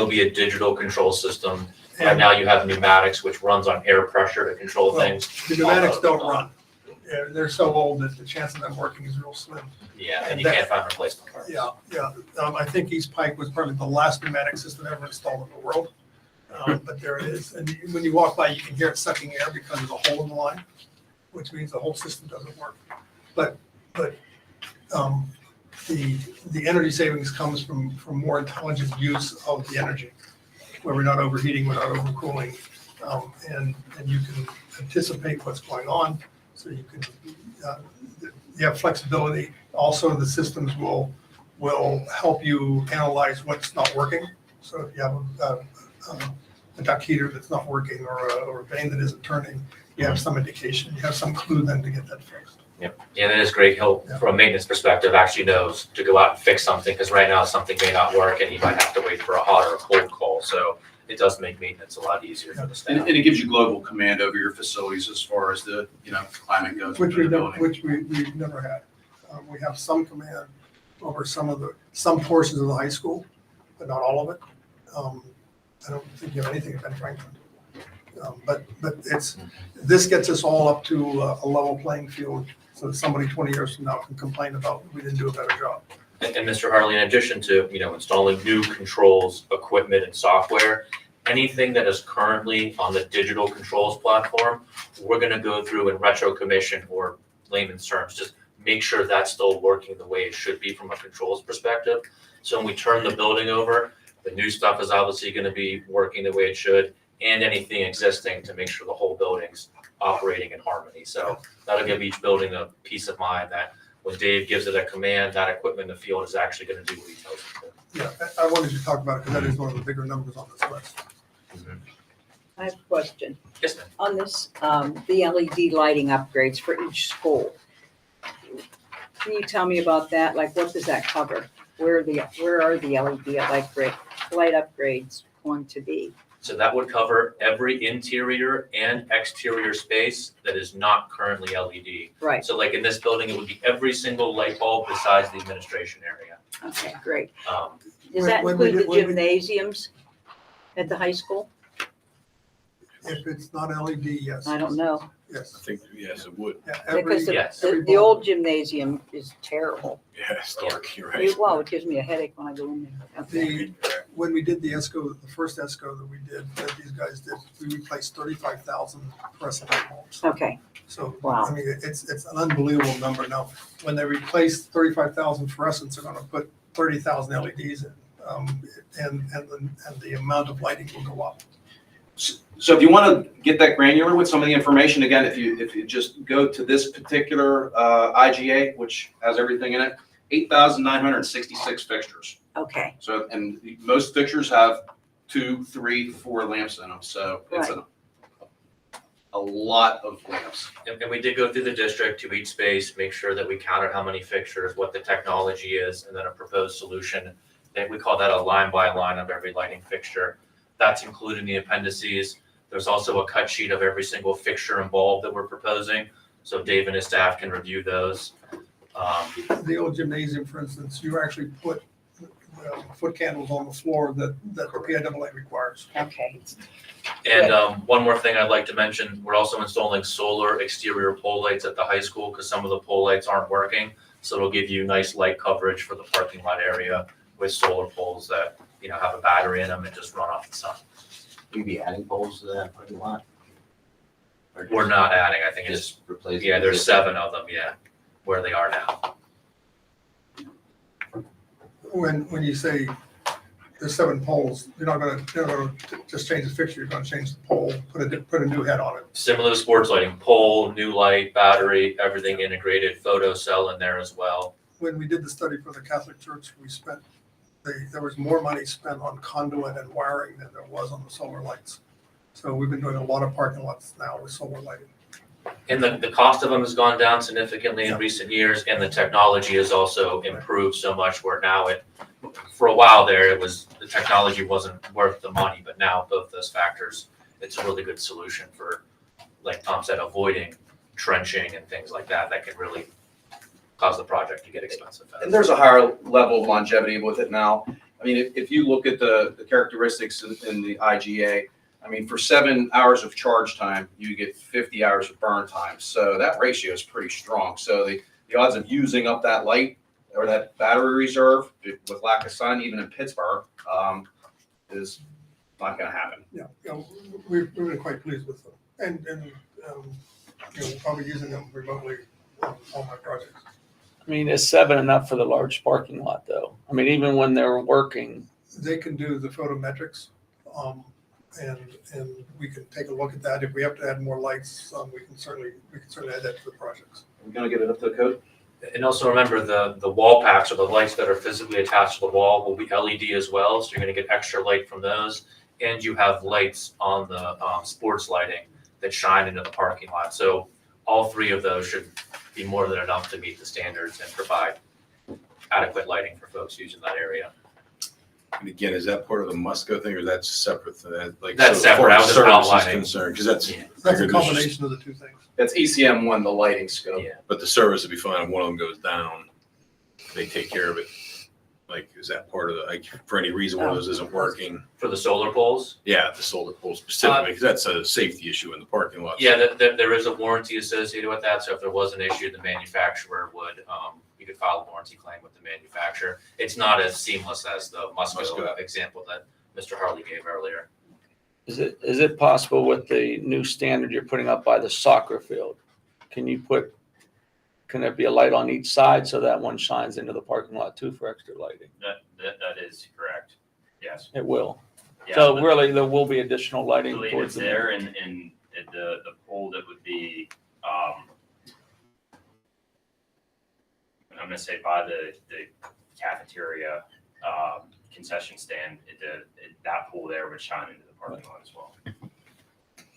be a digital control system. Right now you have pneumatics, which runs on air pressure to control things. The pneumatics don't run. They're so old that the chance of them working is real slim. Yeah, and you can't find replacement parts. Yeah. I think East Pike was probably the last pneumatic system ever installed in the world. But there it is. And when you walk by, you can hear it sucking air because there's a hole in the line, which means the whole system doesn't work. But the energy savings comes from more intelligent use of the energy, where we're not overheating, we're not overcooling, and you can anticipate what's going on, so you can you have flexibility. Also, the systems will help you analyze what's not working. So if you have a duct heater that's not working or a vane that isn't turning, you have some indication, you have some clue then to get that fixed. Yep. Yeah, that is great. He'll, from a maintenance perspective, actually knows to go out and fix something, because right now something may not work and he might have to wait for a hot or a cold call. So it does make maintenance a lot easier for the staff. And it gives you global command over your facilities as far as the, climate goes. Which within the we've building. never had. We have some command over some portions of the high school, but not all of it. I don't think you have anything at Ben Franklin. But this gets us all up to a level playing field, so that somebody 20 years from now can complain about we didn't do a better job. And Mr. Harley, in addition to, installing new controls, equipment and software, anything that is currently on the digital controls platform, we're gonna go through and retro commission, or layman's terms, just make sure that's still working the way it should be from a controls perspective. So when we turn the building over, the new stuff is obviously gonna be working the way it should, and anything existing to make sure the whole building's operating in harmony. So that'll give each building a peace of mind that when Dave gives it a command, that equipment in the field is actually gonna do what he tells it to. Yeah, I wanted to talk about it because that is one of the bigger numbers on this list. I have a question. Yes, ma'am. On this, the LED lighting upgrades for each school. Can you tell me about that? Like, what does that cover? Where are the LED light upgrades going to be? So that would cover every interior and exterior space that is not currently LED. Right, So like in this building, it would be every single light bulb besides the administration area. okay, great. Does When- that when we include did- the when we- gymnasiums at the high school? If it's not LED, yes. I don't know, Yes. I think, yes, it would. Yeah, every, because yes. the old gymnasium is terrible. Yeah, it's dark, you're right. Well, it gives me a headache when I go in there. Okay. when we did the ESCO, the first ESCO that we did, that these guys did, we replaced 35,000 fluorescent light bulbs. Okay, So, Wow. I mean, it's an unbelievable number. Now, when they replace 35,000 fluorescents, they're gonna put 30,000 LEDs in. And the amount of lighting will go up. So if you want to get that granular with some of the information, again, if you just go to this particular IGA, which has everything in it, 8,966 fixtures. okay, So, and most fixtures have 2, 3, 4 lamps in them. So it's a lot of lamps. And we did go through the district to each space, make sure that we counted how many fixtures, what the technology is, and then a proposed solution. And we call that a line by line of every lighting fixture. That's included in the appendices. There's also a cut sheet of every single fixture and bulb that we're proposing, so Dave and his staff can review those. The old gymnasium, for instance, you actually put foot candles on the floor that the PIAA requires. Okay. And one more thing I'd like to mention, we're also installing solar exterior pole lights at the high school because some of the pole lights aren't working. So it'll give you nice light coverage for the parking lot area with solar poles that, you know, have a battery in them and just run off the sun. We'd be adding poles to that parking lot? Or We're not adding, I think it's, just replacing? yeah, there's 7 of them, yeah, where they are now. When you say there's 7 poles, you're not gonna just change the fixture, you're gonna change the pole, put a new head on it. Similar to sports lighting, pole, new light, battery, everything integrated, photo cell in there as well. When we did the study for the Catholic Church, there was more money spent on conduit and wiring than there was on the solar lights. So we've been doing a lot of parking lots now with solar lighting. And the cost of them has gone down significantly in recent years, and the technology has also improved so much where now for a while there, the technology wasn't worth the money, but now both those factors, it's a really good solution for, like Tom said, avoiding trenching and things like that can really cause the project to get expensive. And there's a higher level of longevity with it now. I mean, if you look at the characteristics in the IGA, I mean, for 7 hours of charge time, you get 50 hours of burn time. So that ratio is pretty strong. So the odds of using up that light or that battery reserve with lack of sun, even in Pittsburgh, is not going to happen. Yeah, we've been quite pleased with them. And probably using them remotely on all my projects. I mean, is 7 enough for the large parking lot though? I mean, even when they're working, They can do the photometrics, and we can take a look at that. If we have to add more lights, we can certainly add that to the projects. We're going to get it up to the code. And also remember the wall packs or the lights that are physically attached to the wall will be LED as well. So you're gonna get extra light from those. And you have lights on the sports lighting that shine into the parking lot. So all 3 of those should be more than enough to meet the standards and provide adequate lighting for folks using that area. And again, is that part of the Musco thing or that's separate from that? Like, That's so as far separate. I as was just service is outlining. concerned, because that's, Yeah. That's a figured this is- combination of the 2 things. That's ECM1, the lighting scope. Yeah. but the service would be fine if one of them goes down. They take care of it. Like, is that part of the, like, for any reason one of those isn't working? For the solar poles, Yeah, the solar pole specifically, because that's a safety issue in the parking lot. yeah, there is a warranty associated with that. So if there was an issue, the manufacturer would, you could file a warranty claim with the manufacturer. It's not as seamless as the Musco Musco. example that Mr. Harley gave earlier. is it possible with the new standard you're putting up by the soccer field? Can it be a light on each side so that one shines into the parking lot too for extra lighting? That is correct. Yes. It will. Yeah, So but really, there will be additional I lighting believe towards it's the. there and the pole that would be, I'm gonna say by the cafeteria, concession stand, that pole there would shine into the parking lot as well.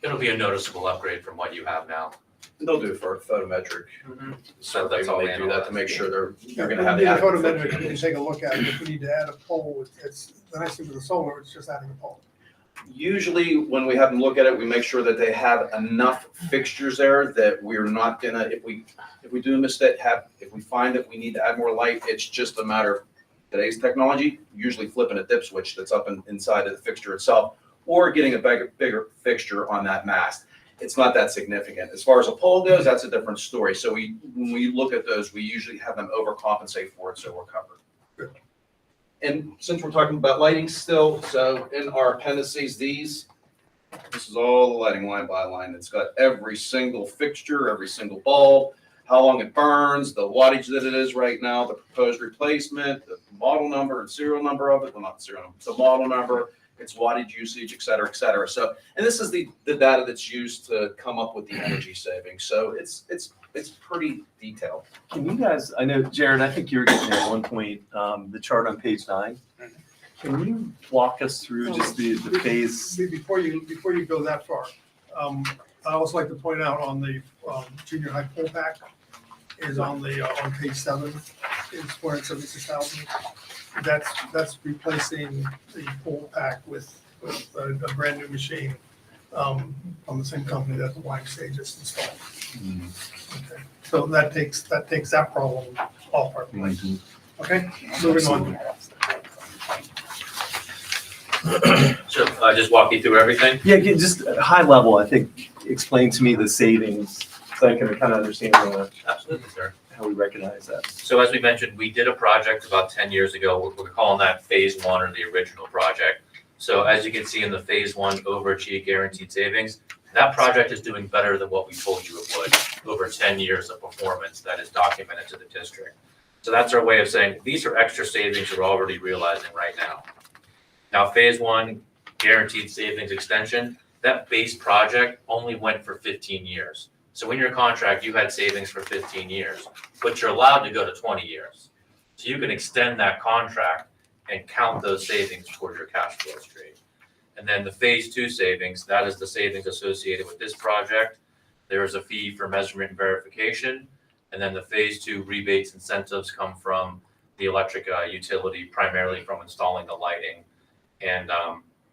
It'll be a noticeable upgrade from what you have now. They'll do it for photometric survey That's all when they they do handle that it. to make sure you're Yeah, going to have we the do adequate photometric, filtration. we can take a look at it. If we need to add a pole, it's the nice thing with the solar, it's just adding a pole. Usually, when we have them look at it, we make sure that they have enough fixtures there that we're not gonna, if we do if we find that we need to add more light, it's just a matter of today's technology, usually flipping a dip switch that's up inside of the fixture itself, or getting a bigger fixture on that mast. It's not that significant. As far as a pole goes, that's a different story. So when we look at those, we usually have them overcompensate for it, so we're covered. And since we're talking about lighting still, so in our appendices, this is all the lighting line by line. It's got every single fixture, every single bulb, how long it burns, the wattage that it is right now, the proposed replacement, the model number and serial number of it, well, not the serial number, the model number, its wattage usage, et cetera, et cetera. So, and this is the data that's used to come up with the energy savings. So it's pretty detailed. Can you guys, I know, Jared, I think you were getting there at one point, the chart on page 9. Can you walk us through just the phase? Before you go that far, I also like to point out on the junior high pole pack is on page 7, it's 476,000. That's replacing the pole pack with a brand new machine from the same company that the Wang Sage just installed. Okay, so that takes that problem off our plate. Okay, moving on. So just walk you through everything. Yeah, just high level, I think, explain to me the savings, so I can kind of understand Absolutely, sir. how we recognize that. So as we mentioned, we did a project about 10 years ago. We're calling that phase one, or the original project. So as you can see in the phase one overachieved guaranteed savings, that project is doing better than what we told you it would over 10 years of performance that is documented to the district. So that's our way of saying, these are extra savings we're already realizing right now. Now, phase one guaranteed savings extension, that base project only went for 15 years. So in your contract, you had savings for 15 years, but you're allowed to go to 20 years. So you can extend that contract and count those savings towards your cash flow stream. And then the phase two savings, that is the savings associated with this project. There is a fee for measurement and verification. And then the phase two rebates incentives come from the electric utility, primarily from installing the lighting. And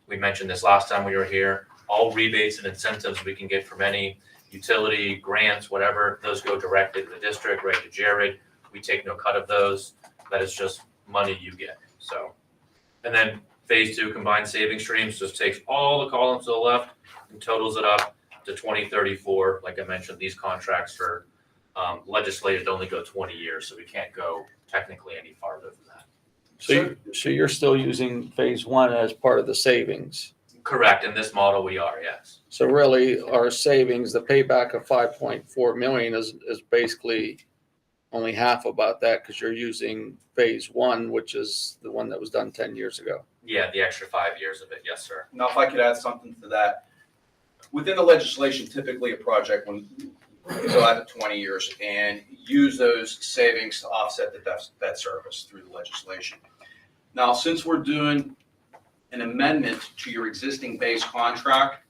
we mentioned this last time we were here, all rebates and incentives we can get from any utility, grants, whatever, those go directly to the district, right to Jared. We take no cut of those. That is just money you get. So, and then phase two combined savings streams just takes all the columns to the left and totals it up to 2034. Like I mentioned, these contracts are legislated to only go 20 years, so we can't go technically any farther than that. So you're still using phase one as part of the savings? Correct. In this model, we are, yes. So really, our savings, the payback of 5.4 million is basically only half about that, because you're using phase one, which is the one that was done 10 years ago. Yeah, the extra 5 years of it. Yes, sir. Now, if I could add something to that, within the legislation, typically a project when you go out to 20 years and use those savings to offset the debt service through the legislation. Now, since we're doing an amendment to your existing base contract,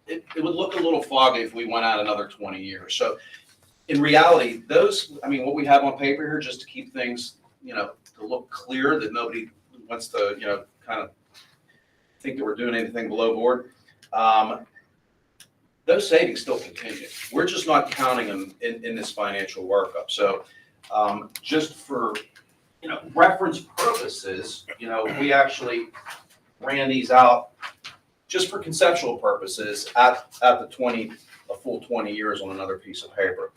it would look a little foggy if we went out another 20 years. So in reality, what we have on paper here, just to keep things, to look clear, that nobody wants to, kind of think that we're doing anything below board. Those savings still continue. We're just not counting them in this financial workup. So just for, reference purposes, we actually ran these out just for conceptual purposes at a full 20 years on another piece of paper.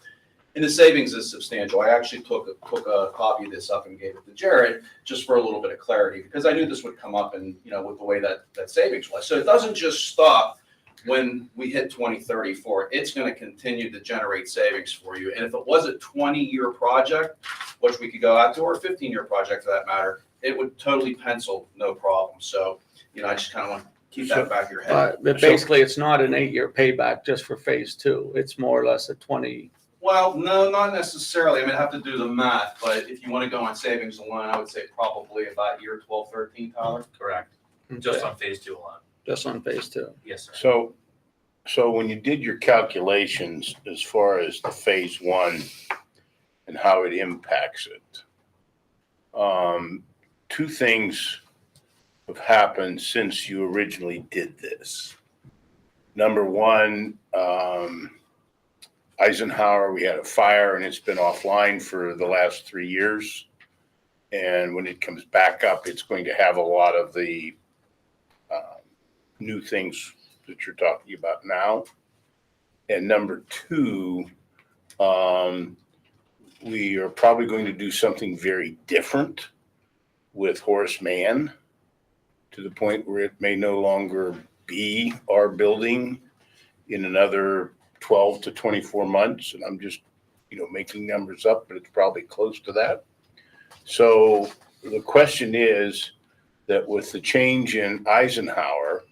And the savings is substantial. I actually took a copy of this up and gave it to Jared just for a little bit of clarity, because I knew this would come up and, with the way that savings was. So it doesn't just stop when we hit 2034. It's going to continue to generate savings for you. And if it was a 20-year project, which we could go out to, or a 15-year project for that matter, it would totally pencil, no problem. So, I just kind of want to keep that in the back of your head. But basically, it's not an 8-year payback just for phase two. It's more or less a 20. Well, no, not necessarily. I have to do the math, but if you want to go on savings alone, I would say probably about year 12, 13, Tyler. Correct. Just on phase two alone. Just on phase two. Yes, sir. So when you did your calculations as far as the phase one and how it impacts it, two things have happened since you originally did this. Number one, Eisenhower, we had a fire and it's been offline for the last 3 years. And when it comes back up, it's going to have a lot of the new things that you're talking about now. And number two, we are probably going to do something very different with Horace Mann, to the point where it may no longer be our building in another 12 to 24 months. And I'm just, making numbers up, but it's probably close to that. So the question is that with the change in Eisenhower,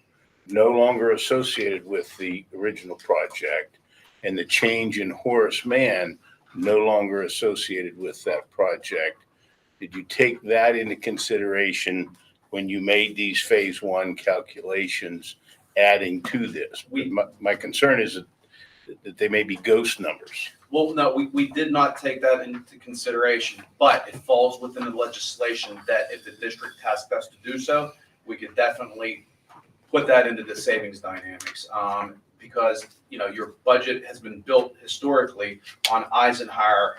no longer associated with the original project, and the change in Horace Mann, no longer associated with that project, did you take that into consideration when you made these phase one calculations, adding to this? My concern is that they may be ghost numbers. Well, no, we did not take that into consideration, but it falls within the legislation that if the district tasked us to do so, we could definitely put that into the savings dynamics. Because, your budget has been built historically on Eisenhower,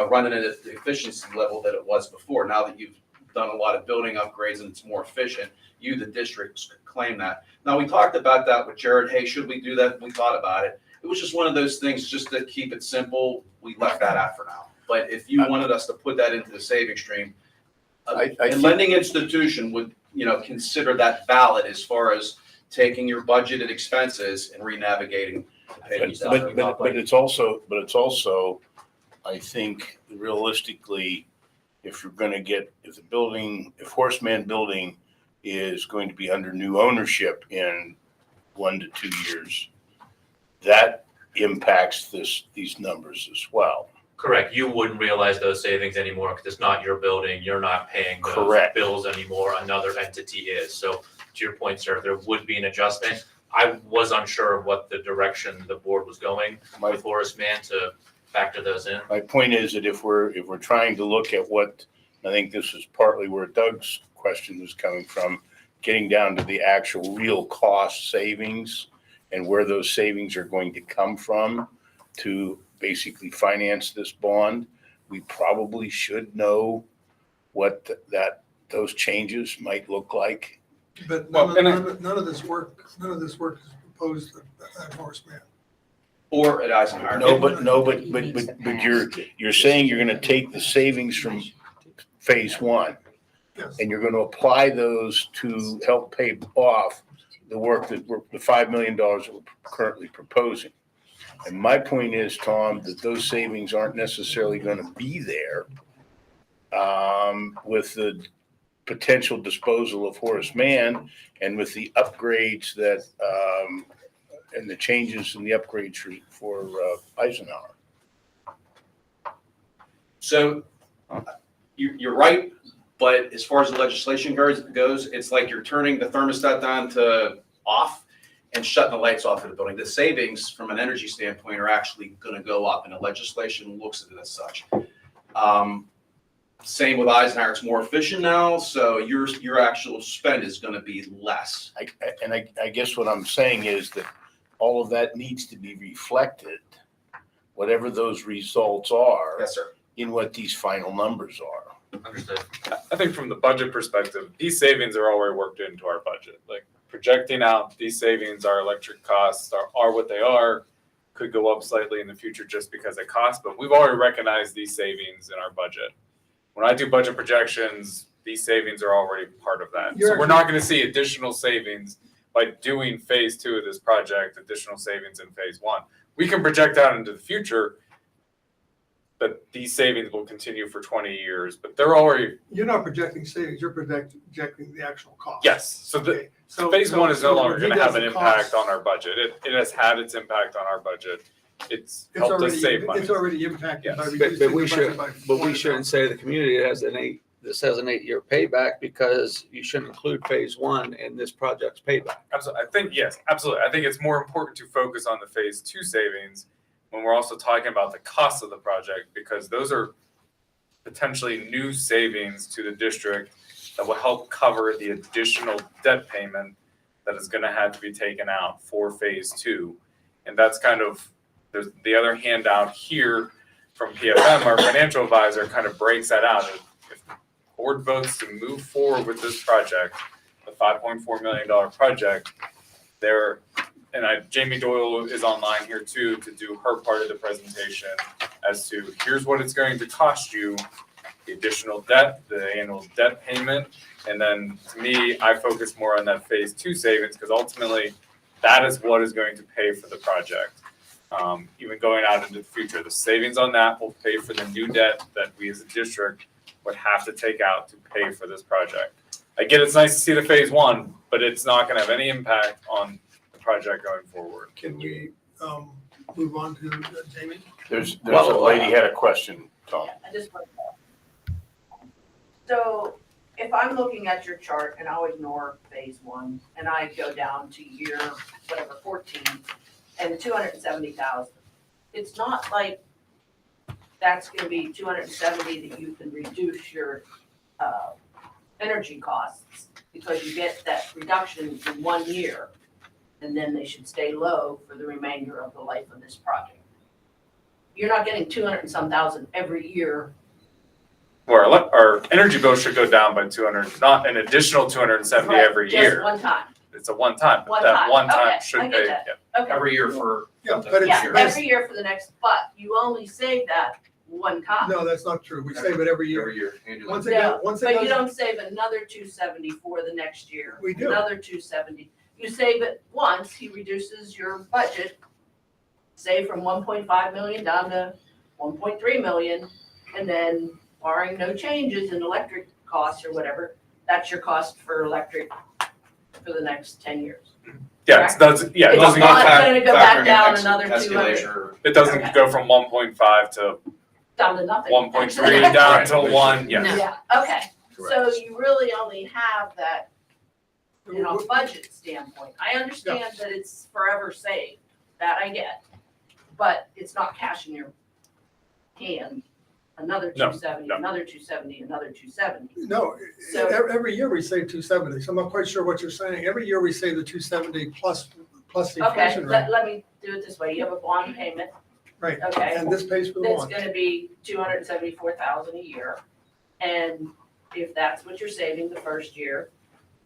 running it at the efficiency level that it was before. Now that you've done a lot of building upgrades and it's more efficient. You, the districts, could claim that. Now, we talked about that with Jared. Hey, should we do that? We thought about it. It was just one of those things, just to keep it simple. We left that out for now. But if you wanted us to put that into the saving stream, I a think- lending institution would, consider that valid as far as taking your budgeted expenses and re-navigating to pay these out. But it's also, I think realistically, if if Horseman Building is going to be under new ownership in 1 to 2 years, that impacts these numbers as well. Correct. You wouldn't realize those savings anymore because it's not your building. You're not paying those Correct. bills anymore. Another entity is. So to your point, sir, there would be an adjustment. I was unsure of what the direction the board was going with Horace Mann to factor those in. My point is that if we're trying to look at what, I think this is partly where Doug's question was coming from, getting down to the actual real cost savings and where those savings are going to come from to basically finance this bond, we probably should know what those changes might look like. But Well, none of this work is proposed at Horseman. Or at Eisenhower. But you're saying you're gonna take the savings from phase one Yes. and you're gonna apply those to help pay off the work the $5 million that we're currently proposing. And my point is, Tom, that those savings aren't necessarily gonna be there with the potential disposal of Horace Mann and with the upgrades that and the changes in the upgrades for Eisenhower. So you're right, but as far as the legislation goes, it's like you're turning the thermostat down to off and shutting the lights off in the building. The savings from an energy standpoint are actually going to go up, and the legislation looks at it as such. Same with Eisenhower, it's more efficient now, so your actual spend is going to be less. I guess what I'm saying is that all of that needs to be reflected, whatever those results are. Yes, sir. In what these final numbers are. Understood. I think from the budget perspective, these savings are already worked into our budget. Like projecting out these savings, our electric costs are what they are, could go up slightly in the future just because it costs, but we've already recognized these savings in our budget. When I do budget projections, these savings are already part of that. So we're not going to see additional savings by doing phase two of this project, additional savings in phase one. We can project out into the future, but these savings will continue for 20 years, but they're already. You're not projecting savings, you're projecting the actual cost. Yes, so Okay, phase one is no longer when he going to have does an the impact costs, on our budget. It has had its impact on our budget. It's It's helped us already, save money. it's already impacted by Yes. reducing But we the should, budget by but we shouldn't say the community this has an 8-year payback because you shouldn't include phase one in this project's payback. Absolutely. I think, yes, absolutely. I think it's more important to focus on the phase two savings when we're also talking about the cost of the project, because those are potentially new savings to the district that will help cover the additional debt payment that is going to have to be taken out for phase two. And that's kind of, there's the other handout here from PFM, our financial advisor, kind of breaks that out. If the board votes to move forward with this project, the $5.4 million project, there, and Jamie Doyle is online here too to do her part of the presentation as to here's what it's going to cost you, the additional debt, the annual debt payment, and then to me, I focus more on that phase two savings because ultimately that is what is going to pay for the project. Even going out into the future, the savings on that will pay for the new debt that we as a district would have to take out to pay for this project. I get it's nice to see the phase one, but it's not going to have any impact on the project going forward. Can we move on to Jamie? There's a lady had a question, Tom. I just want to. So if I'm looking at your chart and I'll ignore phase one and I go down to year, whatever, 14 and 270,000, it's not like that's going to be 270 that you can reduce your energy costs because you get that reduction in 1 year and then they should stay low for the remainder of the life of this project. You're not getting 200 and some thousand every year our energy bill should go down by 200, not an additional 270 Right, every just year. one time. It's a one-time, but One that time. one time Okay, should I pay, get that. yeah. Okay. Every year for. Yeah, but it's, Yeah, every year for the next, but you only save that one time. no, that's not true. We save it every year. Every year, annually. Once it No, goes, once it but you goes, don't save another 270 for the next year. We do. Another 270. You save it once, he reduces your budget, say from 1.5 million down to 1.3 million, and then barring no changes in electric costs or whatever, that's your cost for electric for the next 10 years. Yeah, it doesn't, yeah, it It's doesn't not go, gonna go back Factoring in down another 200, escalation or- it doesn't Okay. go from 1.5 to down to nothing. 1.3 down to 1, yeah. Yeah, okay, so you really only have that, you know, budget standpoint. I understand that it's forever saved, that I get, but it's not cash in your hand. Another No, 270, no. another 270, another 270. no, So- every year we save 270. So I'm not quite sure what you're saying. Every year we save the 270 plus the Okay, inflation rate. let me do it this way. You have a bond payment, Right. okay? And this pays for the That's bond. gonna be 274,000 a year. And if that's what you're saving the first year,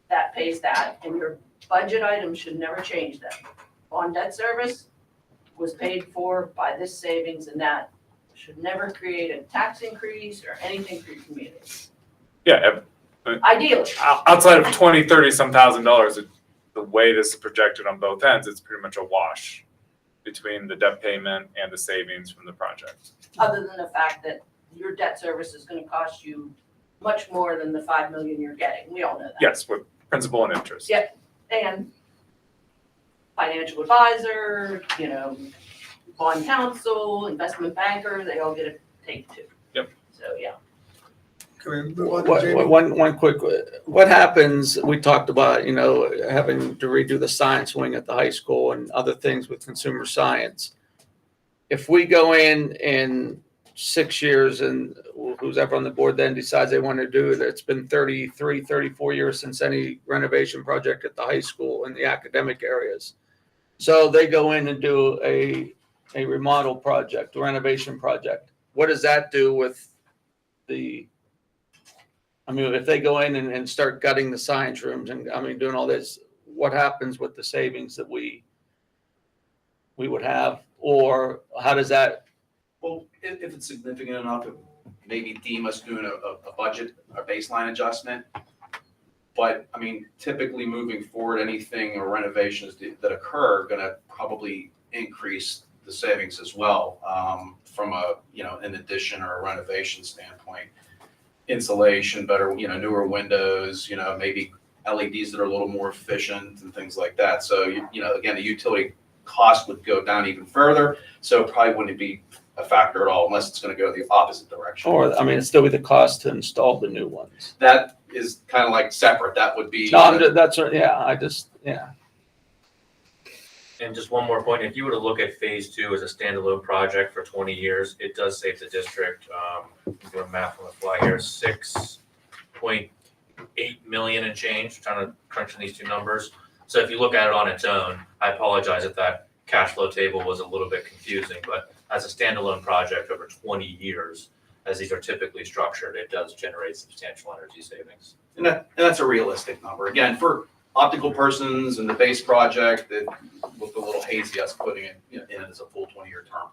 that pays that, and your budget items should never change that. Bond debt service was paid for by this savings, and that should never create a tax increase or anything for your community. Yeah, Ideally, outside of 20, 30 some $1,000s, the way this is projected on both ends, it's pretty much a wash between the debt payment and the savings from the project. other than the fact that your debt service is gonna cost you much more than the 5 million you're getting. We all know that. Yes, with principal and interest. Yep, and financial advisor, you know, bond counsel, investment banker, they all get a take too. Yep. So, yeah. Can we move on to Jamie? One quick, what happens, we talked about, you know, having to redo the science wing at the high school and other things with consumer science. If we go in 6 years and who's ever on the board then decides they want to do it, it's been 33, 34 years since any renovation project at the high school in the academic areas. So they go in and do a remodel project, a renovation project. What does that do with I mean, if they go in and start gutting the science rooms and, I mean, doing all this, what happens with the savings that we would have? Or how does that, Well, if it's significant enough, it maybe deem us doing a budget, a baseline adjustment. But, I mean, typically moving forward, anything or renovations that occur are gonna probably increase the savings as well, from a, you know, an addition or a renovation standpoint. Insulation, better, you know, newer windows, you know, maybe LEDs that are a little more efficient and things like that. So, you know, again, the utility cost would go down even further, so it probably wouldn't be a factor at all unless it's gonna go the opposite direction. or, I mean, it'd still be the cost to install the new ones? That is kind of like separate, that would be. No, yeah. And just one more point, if you were to look at phase 2 as a standalone project for 20 years, it does save the district, I'm doing math on the fly here, 6.8 million and change, trying to crunch in these two numbers. So if you look at it on its own, I apologize if that cash flow table was a little bit confusing, but as a standalone project over 20 years, as these are typically structured, it does generate substantial energy savings. And that's a realistic number. Again, for optical persons and the base project, it looked a little hazy us putting it in it as a full 20-year term.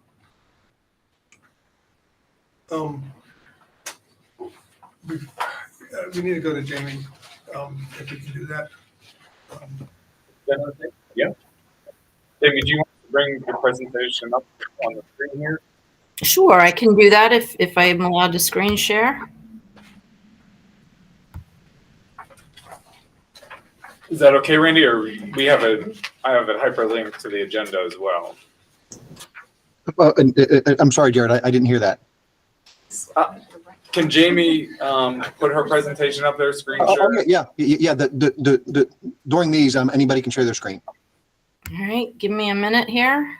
We need to go to Jamie, if we can do that. Yeah. David, do you want to bring your presentation up on the screen here? Sure, I can do that if I am allowed to screen share. Is that okay, Randy, or I have a hyperlink to the agenda as well? I'm sorry, Jared, I didn't hear that. Can Jamie put her presentation up there, screen Oh, share? yeah. During these, anybody can share their screen. All right, give me a minute here.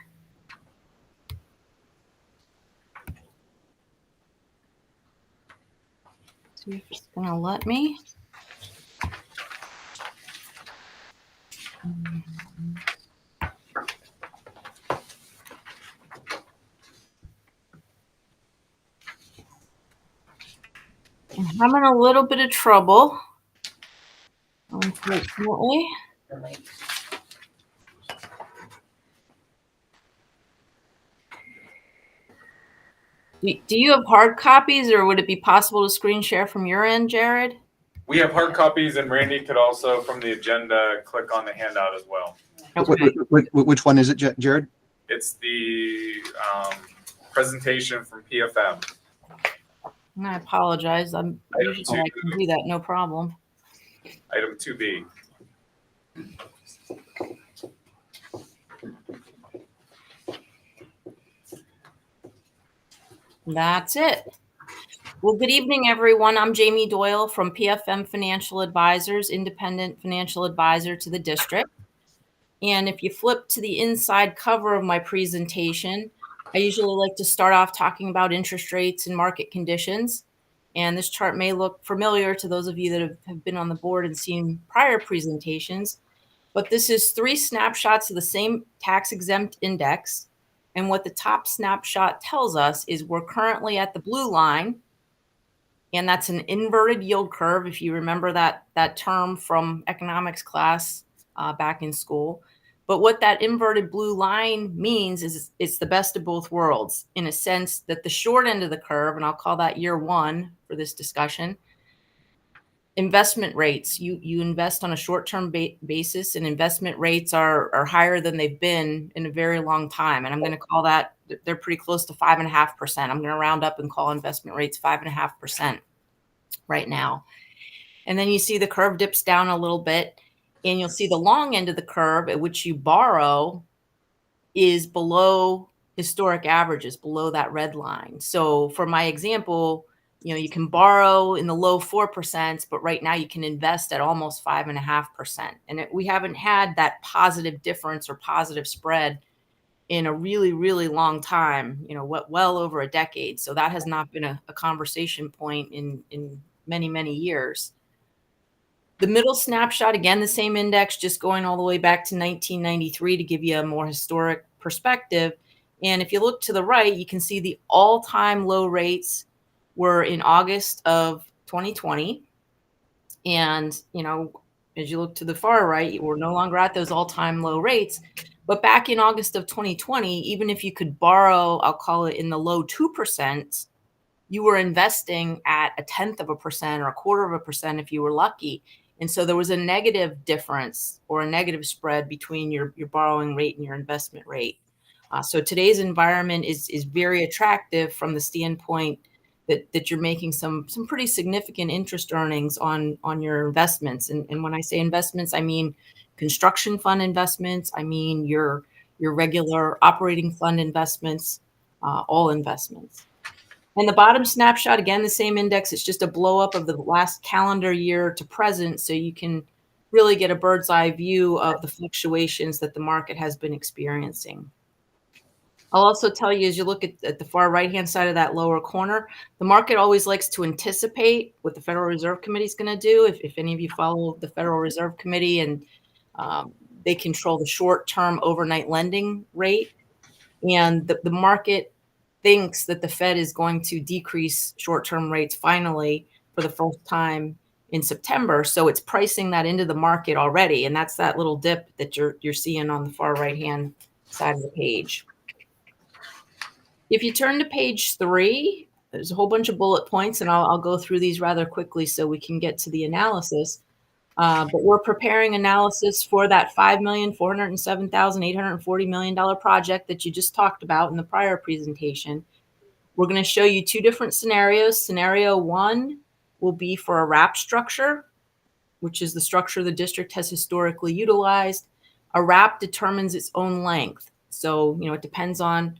See if it's gonna let me. I'm having a little bit of trouble, unfortunately. Do you have hard copies, or would it be possible to screen share from your end, Jared? We have hard copies, and Randy could also, from the agenda, click on the handout as well. Okay. Which one is it, Jared? It's the presentation from PFM. I apologize. Item Usually I can do that, no problem. Item 2B. That's it. Well, good evening, everyone. I'm Jamie Doyle from PFM Financial Advisors, independent financial advisor to the district. And if you flip to the inside cover of my presentation, I usually like to start off talking about interest rates and market conditions. And this chart may look familiar to those of you that have been on the board and seen prior presentations, but this is 3 snapshots of the same tax-exempt index. And what the top snapshot tells us is we're currently at the blue line, and that's an inverted yield curve, if you remember that term from economics class back in school. But what that inverted blue line means is it's the best of both worlds, in a sense that the short end of the curve, and I'll call that year 1 for this discussion, investment rates. You invest on a short-term basis, and investment rates are higher than they've been in a very long time. And I'm going to call that, they're pretty close to 5.5%. I'm going to round up and call investment rates 5.5% right now. And then you see the curve dips down a little bit, and you'll see the long end of the curve at which you borrow is below historic averages, below that red line. So for my example, you can borrow in the low 4%, but right now you can invest at almost 5.5%. And we haven't had that positive difference or positive spread in a really, really long time, well over a decade. So that has not been a conversation point in many, many years. The middle snapshot, again, the same index, just going all the way back to 1993 to give you a more historic perspective. And if you look to the right, you can see the all-time low rates were in August of 2020. And, as you look to the far right, we're no longer at those all-time low rates. But back in August of 2020, even if you could borrow, I'll call it in the low 2%, you were investing at 0.1% or 0.25% if you were lucky. And so there was a negative difference or a negative spread between your borrowing rate and your investment rate. So today's environment is very attractive from the standpoint that you're making some pretty significant interest earnings on your investments. And when I say investments, I mean construction fund investments. I mean your regular operating fund investments, all investments. And the bottom snapshot, again, the same index. It's just a blow up of the last calendar year to present, so you can really get a bird's eye view of the fluctuations that the market has been experiencing. I'll also tell you, as you look at the far right-hand side of that lower corner, the market always likes to anticipate what the Federal Reserve Committee is going to do. If any of you follow the Federal Reserve Committee, and they control the short-term overnight lending rate, and the market thinks that the Fed is going to decrease short-term rates finally for the first time in September. So it's pricing that into the market already. And that's that little dip that you're seeing on the far right-hand side of the page. If you turn to page 3, there's a whole bunch of bullet points, and I'll go through these rather quickly so we can get to the analysis. But we're preparing analysis for that $5,407,840 million project that you just talked about in the prior presentation. We're going to show you 2 different scenarios. Scenario 1 will be for a wrap structure, which is the structure the district has historically utilized. A wrap determines its own length. So, it depends on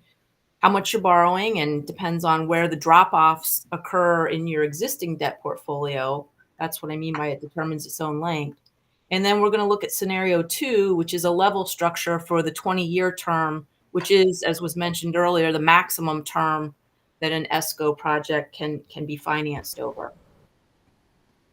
how much you're borrowing and depends on where the drop-offs occur in your existing debt portfolio. That's what I mean by it determines its own length. And then we're going to look at scenario 2, which is a level structure for the 20-year term, which is, as was mentioned earlier, the maximum term that an ESCO project can be financed over.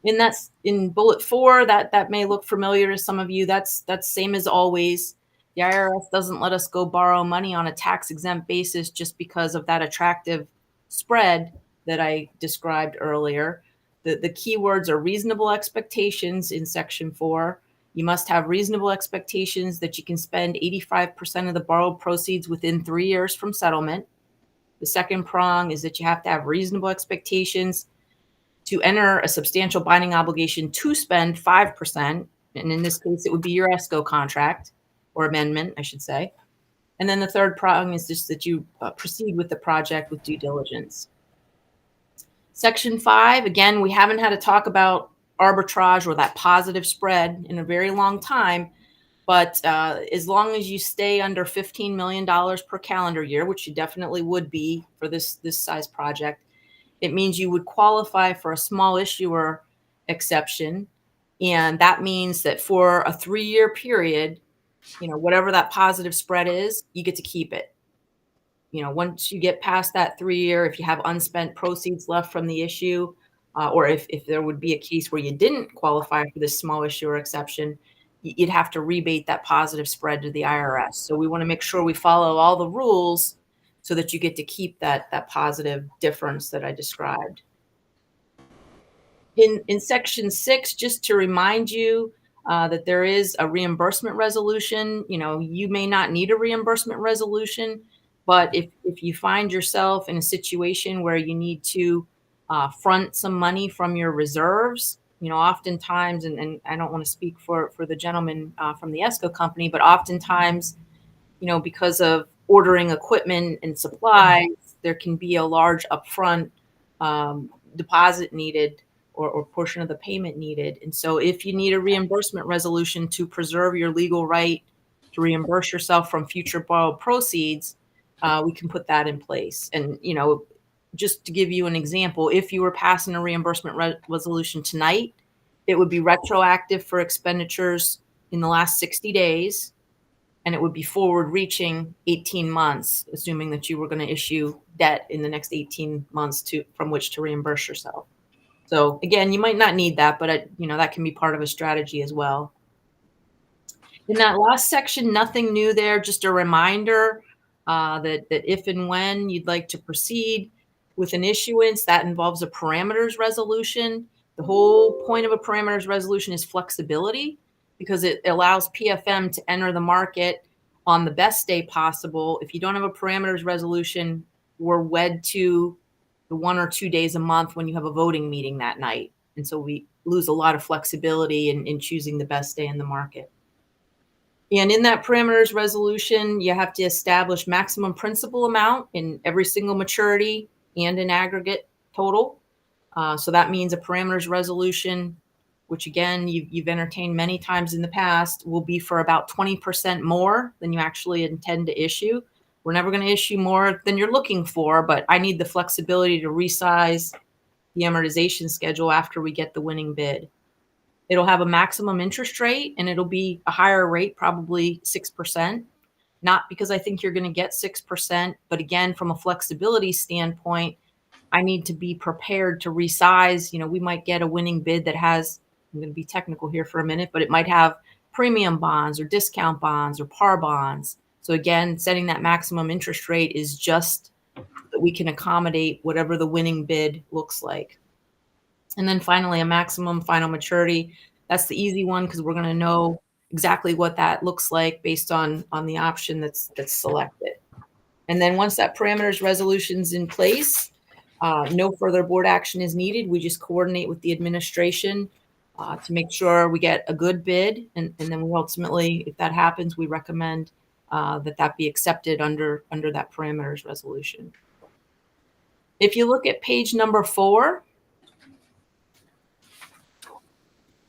And that's in bullet 4, that may look familiar to some of you. That's same as always. The IRS doesn't let us go borrow money on a tax-exempt basis just because of that attractive spread that I described earlier. The key words are reasonable expectations in section 4. You must have reasonable expectations that you can spend 85% of the borrowed proceeds within 3 years from settlement. The second prong is that you have to have reasonable expectations to enter a substantial binding obligation to spend 5%. And in this case, it would be your ESCO contract or amendment, I should say. And then the third prong is just that you proceed with the project with due diligence. Section 5, again, we haven't had a talk about arbitrage or that positive spread in a very long time. But as long as you stay under $15 million per calendar year, which you definitely would be for this size project, it means you would qualify for a small issuer exception. And that means that for a 3-year period, whatever that positive spread is, you get to keep it. Once you get past that 3-year, if you have unspent proceeds left from the issue, or if there would be a case where you didn't qualify for this small issuer exception, you'd have to rebate that positive spread to the IRS. So we want to make sure we follow all the rules so that you get to keep that positive difference that I described. In section 6, just to remind you that there is a reimbursement resolution. You may not need a reimbursement resolution, but if you find yourself in a situation where you need to front some money from your reserves, oftentimes, and I don't want to speak for the gentleman from the ESCO company, but oftentimes, because of ordering equipment and supplies, there can be a large upfront deposit needed or portion of the payment needed. And so if you need a reimbursement resolution to preserve your legal right to reimburse yourself from future borrowed proceeds, we can put that in place. And, just to give you an example, if you were passing a reimbursement resolution tonight, it would be retroactive for expenditures in the last 60 days, and it would be forward-reaching 18 months, assuming that you were going to issue debt in the next 18 months from which to reimburse yourself. So again, you might not need that, but that can be part of a strategy as well. In that last section, nothing new there, just a reminder that if and when you'd like to proceed with an issuance, that involves a parameters resolution. The whole point of a parameters resolution is flexibility, because it allows PFM to enter the market on the best day possible. If you don't have a parameters resolution, we're wed to the 1 or 2 days a month when you have a voting meeting that night. And so we lose a lot of flexibility in choosing the best day in the market. And in that parameters resolution, you have to establish maximum principal amount in every single maturity and an aggregate total. So that means a parameters resolution, which again, you've entertained many times in the past, will be for about 20% more than you actually intend to issue. We're never going to issue more than you're looking for, but I need the flexibility to resize the amortization schedule after we get the winning bid. It'll have a maximum interest rate, and it'll be a higher rate, probably 6%. Not because I think you're going to get 6%, but again, from a flexibility standpoint, I need to be prepared to resize. We might get a winning bid that has, I'm going to be technical here for a minute, but it might have premium bonds or discount bonds or par bonds. So again, setting that maximum interest rate is just that we can accommodate whatever the winning bid looks like. And then finally, a maximum final maturity. That's the easy one because we're going to know exactly what that looks like based on the option that's selected. And then once that parameters resolution's in place, no further board action is needed. We just coordinate with the administration to make sure we get a good bid. And then we ultimately, if that happens, we recommend that be accepted under that parameters resolution. If you look at page number 4,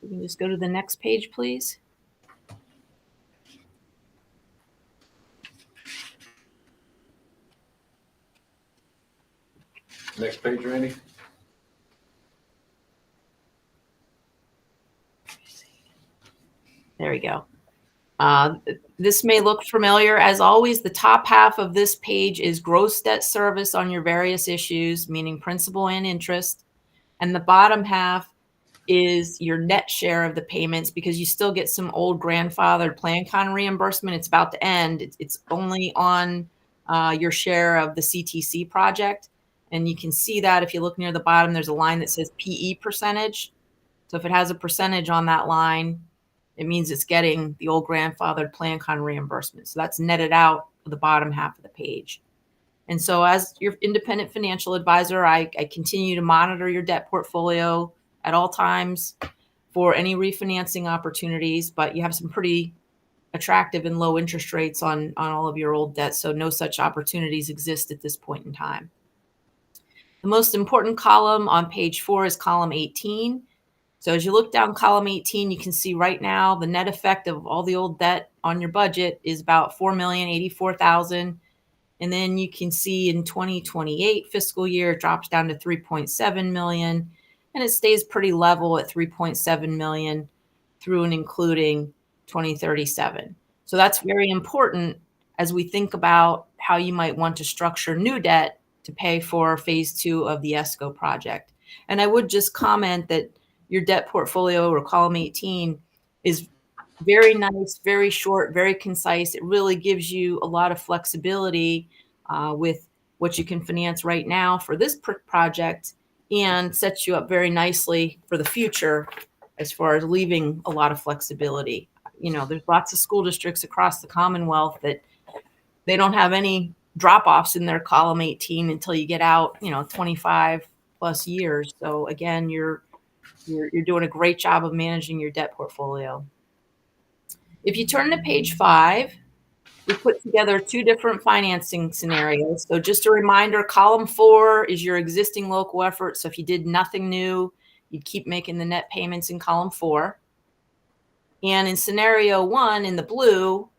you can just go to the next page, please. Next page, Randy. There we go. This may look familiar. As always, the top half of this page is gross debt service on your various issues, meaning principal and interest. And the bottom half is your net share of the payments, because you still get some old grandfathered PlanCon reimbursement. It's about to end. It's only on your share of the CTC project. And you can see that if you look near the bottom, there's a line that says PE percentage. So if it has a percentage on that line, it means it's getting the old grandfathered plan con reimbursement. So that's netted out of the bottom half of the page. And so as your independent financial advisor, I continue to monitor your debt portfolio at all times for any refinancing opportunities, but you have some pretty attractive and low interest rates on all of your old debt. So no such opportunities exist at this point in time. The most important column on page 4 is column 18. So as you look down column 18, you can see right now the net effect of all the old debt on your budget is about $4,084,000. And then you can see in 2028 fiscal year, it drops down to 3.7 million, and it stays pretty level at 3.7 million through and including 2037. So that's very important as we think about how you might want to structure new debt to pay for phase 2 of the ESCO project. And I would just comment that your debt portfolio, or column 18, is very nice, very short, very concise. It really gives you a lot of flexibility with what you can finance right now for this project, and sets you up very nicely for the future as far as leaving a lot of flexibility. You know, there's lots of school districts across the Commonwealth that they don't have any drop-offs in their column 18 until you get out, 25 plus years. So again, you're doing a great job of managing your debt portfolio. If you turn to page 5, we put together 2 different financing scenarios. So just a reminder, column 4 is your existing local effort. So if you did nothing new, you'd keep making the net payments in column 4. And in scenario 1 in the blue,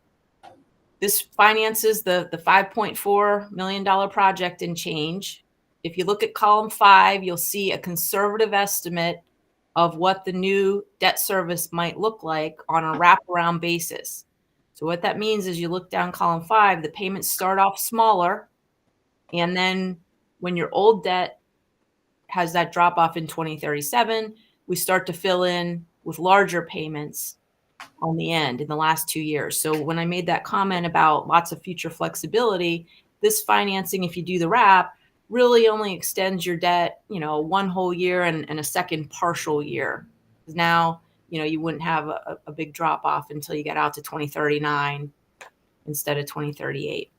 this finances the $5.4 million project and change. If you look at column 5, you'll see a conservative estimate of what the new debt service might look like on a wraparound basis. So what that means is you look down column 5, the payments start off smaller, and then when your old debt has that drop off in 2037, we start to fill in with larger payments on the end in the last 2 years. So when I made that comment about lots of future flexibility, this financing, if you do the wrap, really only extends your debt, 1 whole year and a second partial year. Now, you wouldn't have a big drop off until you get out to 2039 instead of 2038.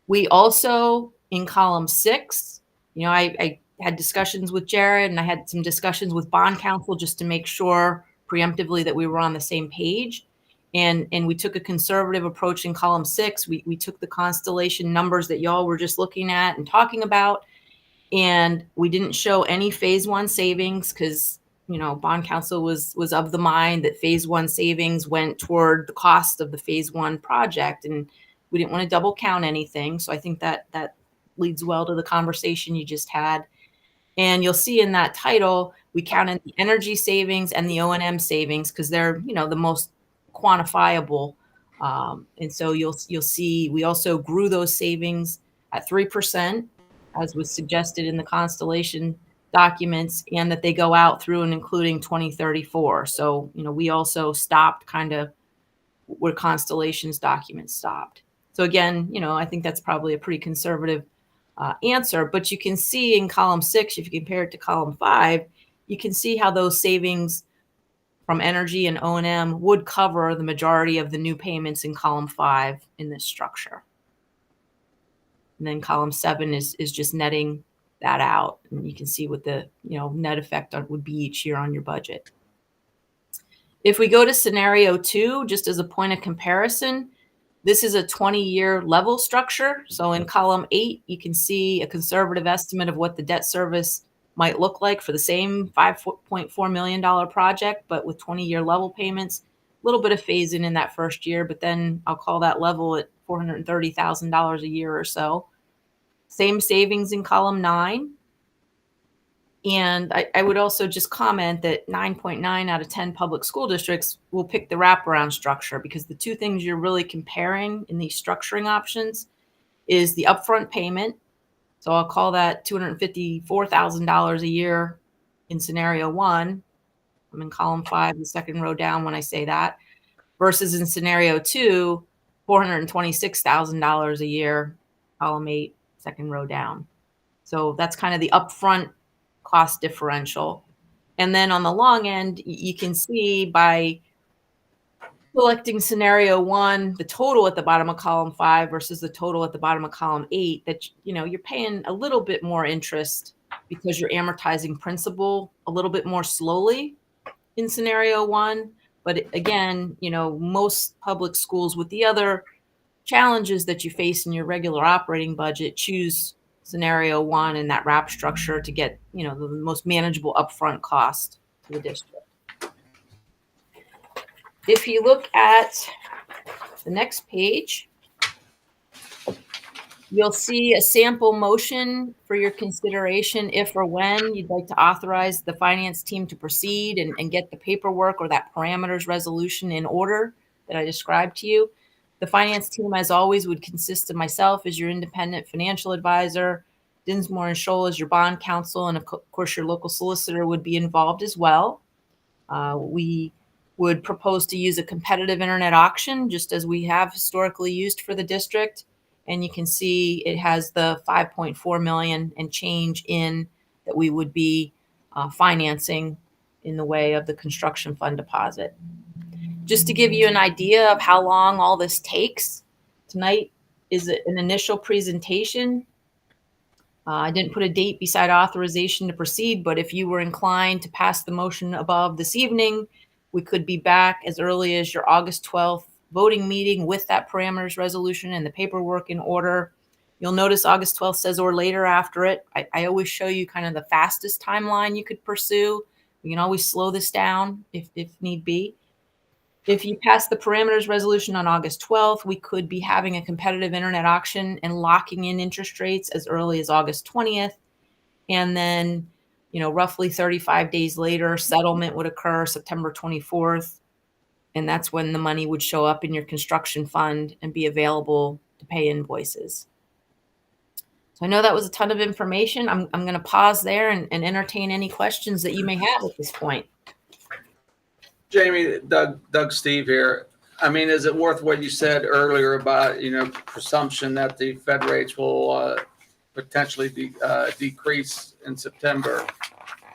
We also, in column 6, I had discussions with Jared, and I had some discussions with bond counsel just to make sure preemptively that we were on the same page. And we took a conservative approach in column 6. We took the Constellation numbers that y'all were just looking at and talking about, and we didn't show any phase 1 savings because, bond counsel was of the mind that phase 1 savings went toward the cost of the phase 1 project, and we didn't want to double count anything. So I think that leads well to the conversation you just had. And you'll see in that title, we counted the energy savings and the O&M savings because they're, the most quantifiable. And so you'll see we also grew those savings at 3%, as was suggested in the Constellation documents, and that they go out through and including 2034. So, we also stopped kind of where Constellation's documents stopped. So again, I think that's probably a pretty conservative answer, but you can see in column 6, if you compare it to column 5, you can see how those savings from energy and O&M would cover the majority of the new payments in column 5 in this structure. And then column 7 is just netting that out, and you can see what the net effect would be each year on your budget. If we go to scenario 2, just as a point of comparison, this is a 20-year level structure. So in column 8, you can see a conservative estimate of what the debt service might look like for the same $5.4 million project, but with 20-year level payments, a little bit of phase-in in that first year, but then I'll call that level at $430,000 a year or so. Same savings in column 9. And I would also just comment that 9.9 out of 10 public school districts will pick the wraparound structure, because the 2 things you're really comparing in these structuring options is the upfront payment. So I'll call that $254,000 a year in scenario 1. I'm in column 5, the second row down when I say that, versus in scenario 2, $426,000 a year, column 8, second row down. So that's kind of the upfront cost differential. And then on the long end, you can see by selecting scenario 1, the total at the bottom of column 5 versus the total at the bottom of column 8, that you're paying a little bit more interest because you're amortizing principal a little bit more slowly in scenario 1. But again, most public schools, with the other challenges that you face in your regular operating budget, choose scenario 1 and that wrap structure to get the most manageable upfront cost to the district. If you look at the next page, you'll see a sample motion for your consideration if or when you'd like to authorize the finance team to proceed and get the paperwork or that parameters resolution in order that I described to you. The finance team, as always, would consist of myself as your independent financial advisor, Dinsmore and Scholl as your bond counsel, and of course your local solicitor would be involved as well. We would propose to use a competitive internet auction, just as we have historically used for the district. And you can see it has the 5.4 million and change in that we would be financing in the way of the construction fund deposit. Just to give you an idea of how long all this takes, tonight is an initial presentation. I didn't put a date beside authorization to proceed, but if you were inclined to pass the motion above this evening, we could be back as early as your August 12th voting meeting with that parameters resolution and the paperwork in order. You'll notice August 12th says or later after it. I always show you kind of the fastest timeline you could pursue. We can always slow this down if need be. If you pass the parameters resolution on August 12th, we could be having a competitive internet auction and locking in interest rates as early as August 20th. And then, roughly 35 days later, settlement would occur September 24th. And that's when the money would show up in your construction fund and be available to pay invoices. So I know that was a ton of information. I'm going to pause there and entertain any questions that you may have at this point. Jamie, Doug, Steve here. I mean, is it worth what you said earlier about, presumption that the Fed rates will potentially decrease in September?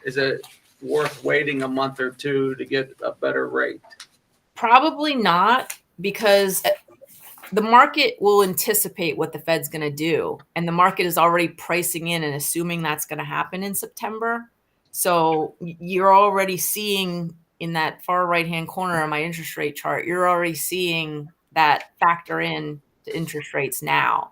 Is it worth waiting a month or two to get a better rate? Probably not, because the market will anticipate what the Fed's going to do. And the market is already pricing in and assuming that's going to happen in September. So you're already seeing in that far right-hand corner of my interest rate chart, you're already seeing that factor in to interest rates now.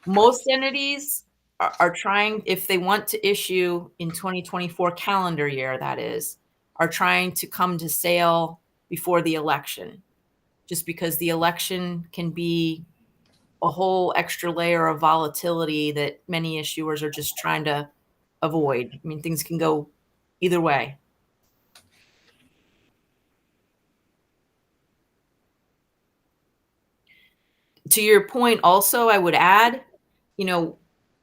Most entities are trying, if they want to issue in 2024 calendar year, that is, are trying to come to sale before the election, just because the election can be a whole extra layer of volatility that many issuers are just trying to avoid. I mean, things can go either way. To your point also, I would add,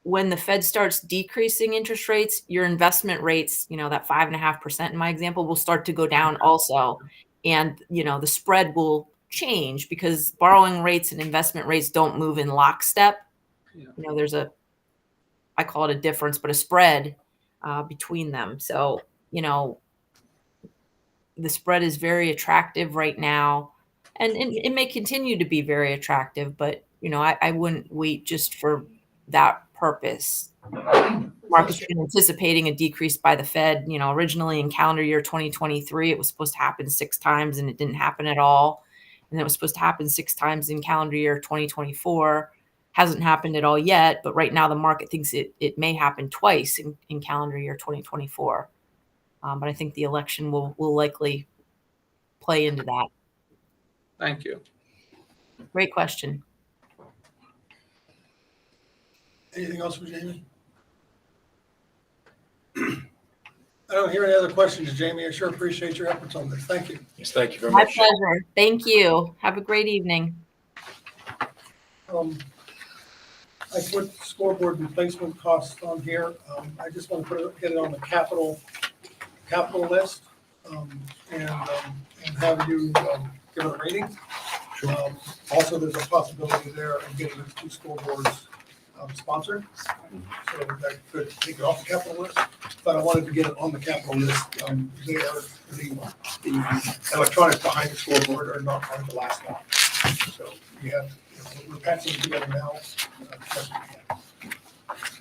when the Fed starts decreasing interest rates, your investment rates, that 5.5% in my example, will start to go down also. And, the spread will change because borrowing rates and investment rates don't move in lockstep. Yeah. There's I call it a difference, but a spread between them. So, the spread is very attractive right now. And it may continue to be very attractive, but, I wouldn't wait just for that purpose. Market's been anticipating a decrease by the Fed. Originally in calendar year 2023, it was supposed to happen 6 times and it didn't happen at all. And then it was supposed to happen 6 times in calendar year 2024. Hasn't happened at all yet, but right now the market thinks it may happen twice in calendar year 2024. But I think the election will likely play into that. Thank you. Great question. Anything else for Jamie? I don't hear any other questions, Jamie. I sure appreciate your efforts on this. Thank you. Yes, thank you very My much. pleasure. Thank you. Have a great evening. I put scoreboard replacement costs on here. I just want to get it on the capital list and have you give it a rating. Also, there's a possibility there of getting the 2 scoreboards sponsor. So that could take it off the capital list, but I wanted to get it on the capital list. They are, the electronics behind the scoreboard are not going to last long. So we have, we're patching it together now. Best we can.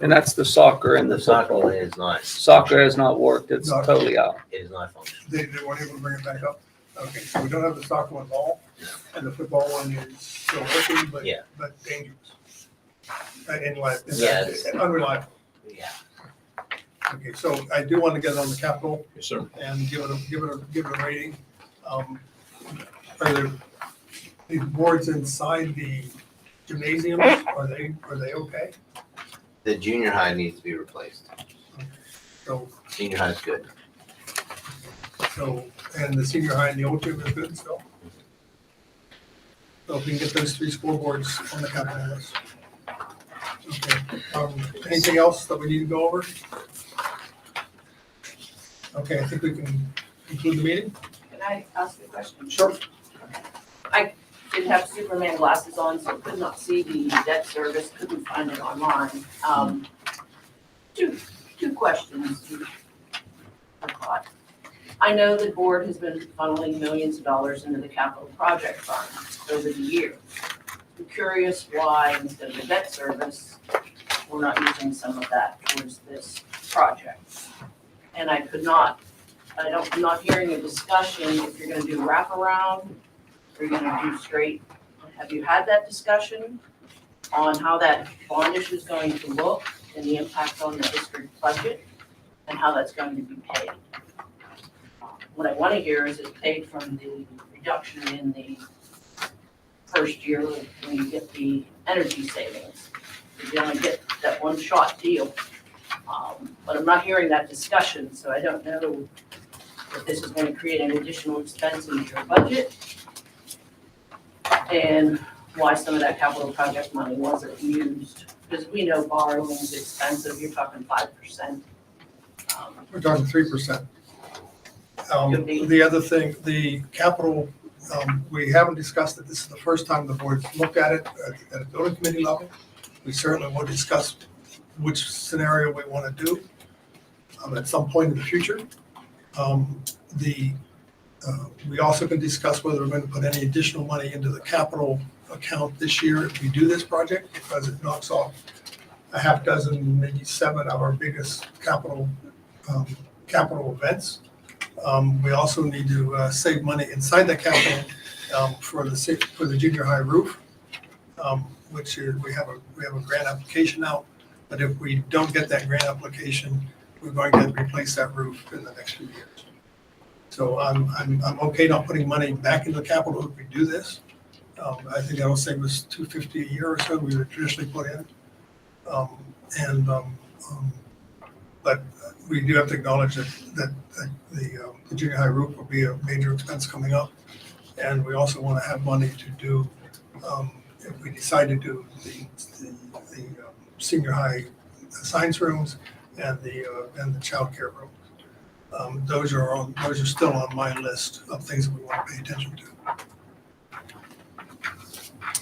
And that's the soccer and the The soccer football. is not, Soccer has not worked. It's No. totally out. it is not functional. They weren't able to bring it back up. Okay, so we don't have the soccer one at all, and the football one is still working, but, Yeah. but dangerous. Yes. Unreliable. Yeah. Okay, so I do want to get it on the capital Yes, sir. and give it a rating. Are there, the boards inside the gymnasiums, are they okay? The junior high needs to be replaced. So, Senior high is good. and the senior high and the old gym is good still? So if we can get those 3 scoreboards on the capital list. Okay, anything else that we need to go over? Okay, I think we can conclude the meeting. Can I ask a question? Sure. I didn't have Superman glasses on, so could not see the debt service, couldn't find it online. Two questions. I know the board has been funneling millions of dollars into the capital project fund over the years. I'm curious why instead of the debt service, we're not using some of that towards this project. And I'm not hearing a discussion if you're gonna do wraparound, or you're gonna do straight. Have you had that discussion on how that bond issue is going to look and the impact on the district budget and how that's going to be paid? What I wanna hear is it's paid from the reduction in the first year when you get the energy savings. You only get that one shot deal. But I'm not hearing that discussion, so I don't know if this is gonna create an additional expense in your budget and why some of that capital project money wasn't used. Because we know borrowing is expensive, you're talking 5%. We're talking 3%. Could be. The other thing, the capital, we haven't discussed it. This is the first time the board's looked at it at a building committee level. We certainly will discuss which scenario we want to do at some point in the future. We also can discuss whether we're going to put any additional money into the capital account this year if we do this project, because it knocks off a half dozen, maybe 7 of our biggest capital events. We also need to save money inside the capital for the junior high roof, which is, we have a grant application out. But if we don't get that grant application, we're going to replace that roof in the next few years. So I'm okay not putting money back into the capital if we do this. I think that'll save us $250 a year or so we would traditionally put in. But we do have to acknowledge that the junior high roof will be a major expense coming up. And we also want to have money to do, if we decide to do the senior high science rooms and the childcare rooms. Those are still on my list of things that we want to pay attention to.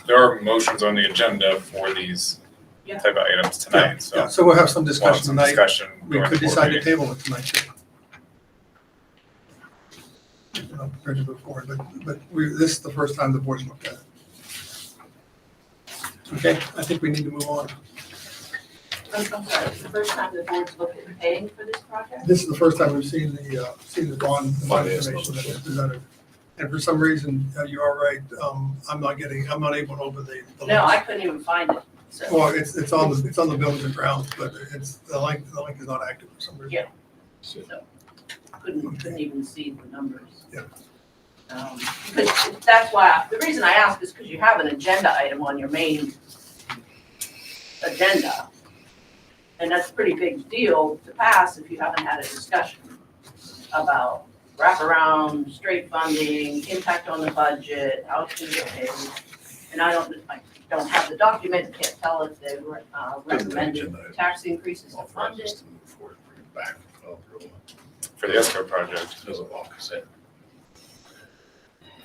There are motions on the agenda for these Yeah. type of items tonight, so. Yeah, so we'll have some we'll have discussion some tonight. discussion We during could the board decide to meeting. table it tonight too. Prepared to move forward, but this is the first time the board's looked at it. Okay, I think we need to move on. I'm sorry, it's the first time the board's looked at paying for this project? This is the first time we've seen the bond Finance information that numbers. was presented. And for some reason, you are right, I'm not able to open the. No, I couldn't even find it, so. Well, it's on the buildings and grounds, but the link is not active for some reason. Yeah. So, couldn't even see the numbers. Yeah. Because that's why, the reason I ask is because you have an agenda item on your main agenda. And that's a pretty big deal to pass if you haven't had a discussion about wraparound, straight funding, impact on the budget, how it's gonna get paid. And I don't have the document, can't tell if they recommended tax increases to fund it. Just to move forward, bring it back, For the ESCO project, doesn't lock us in.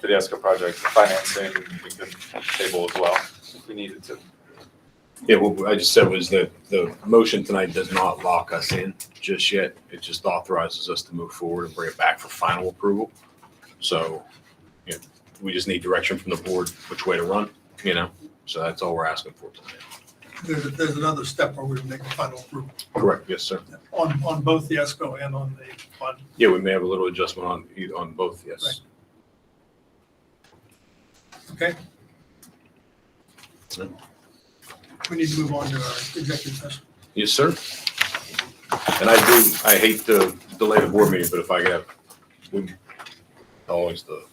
for the ESCO project, the financing, we could table as well if we needed to. Yeah, what I just said was that the motion tonight does not lock us in just yet. It just authorizes us to move forward and bring it back for final approval. So, you know, we just need direction from the board which way to run, you know? So that's all we're asking for tonight. There's another step where we make a final approval Correct, yes, sir. on both the ESCO and on the fund. Yeah, we may have a little adjustment on both, yes. Okay? We need to move on to our executive session. Yes, sir. And I hate to delay the board meeting, but if I could have, always the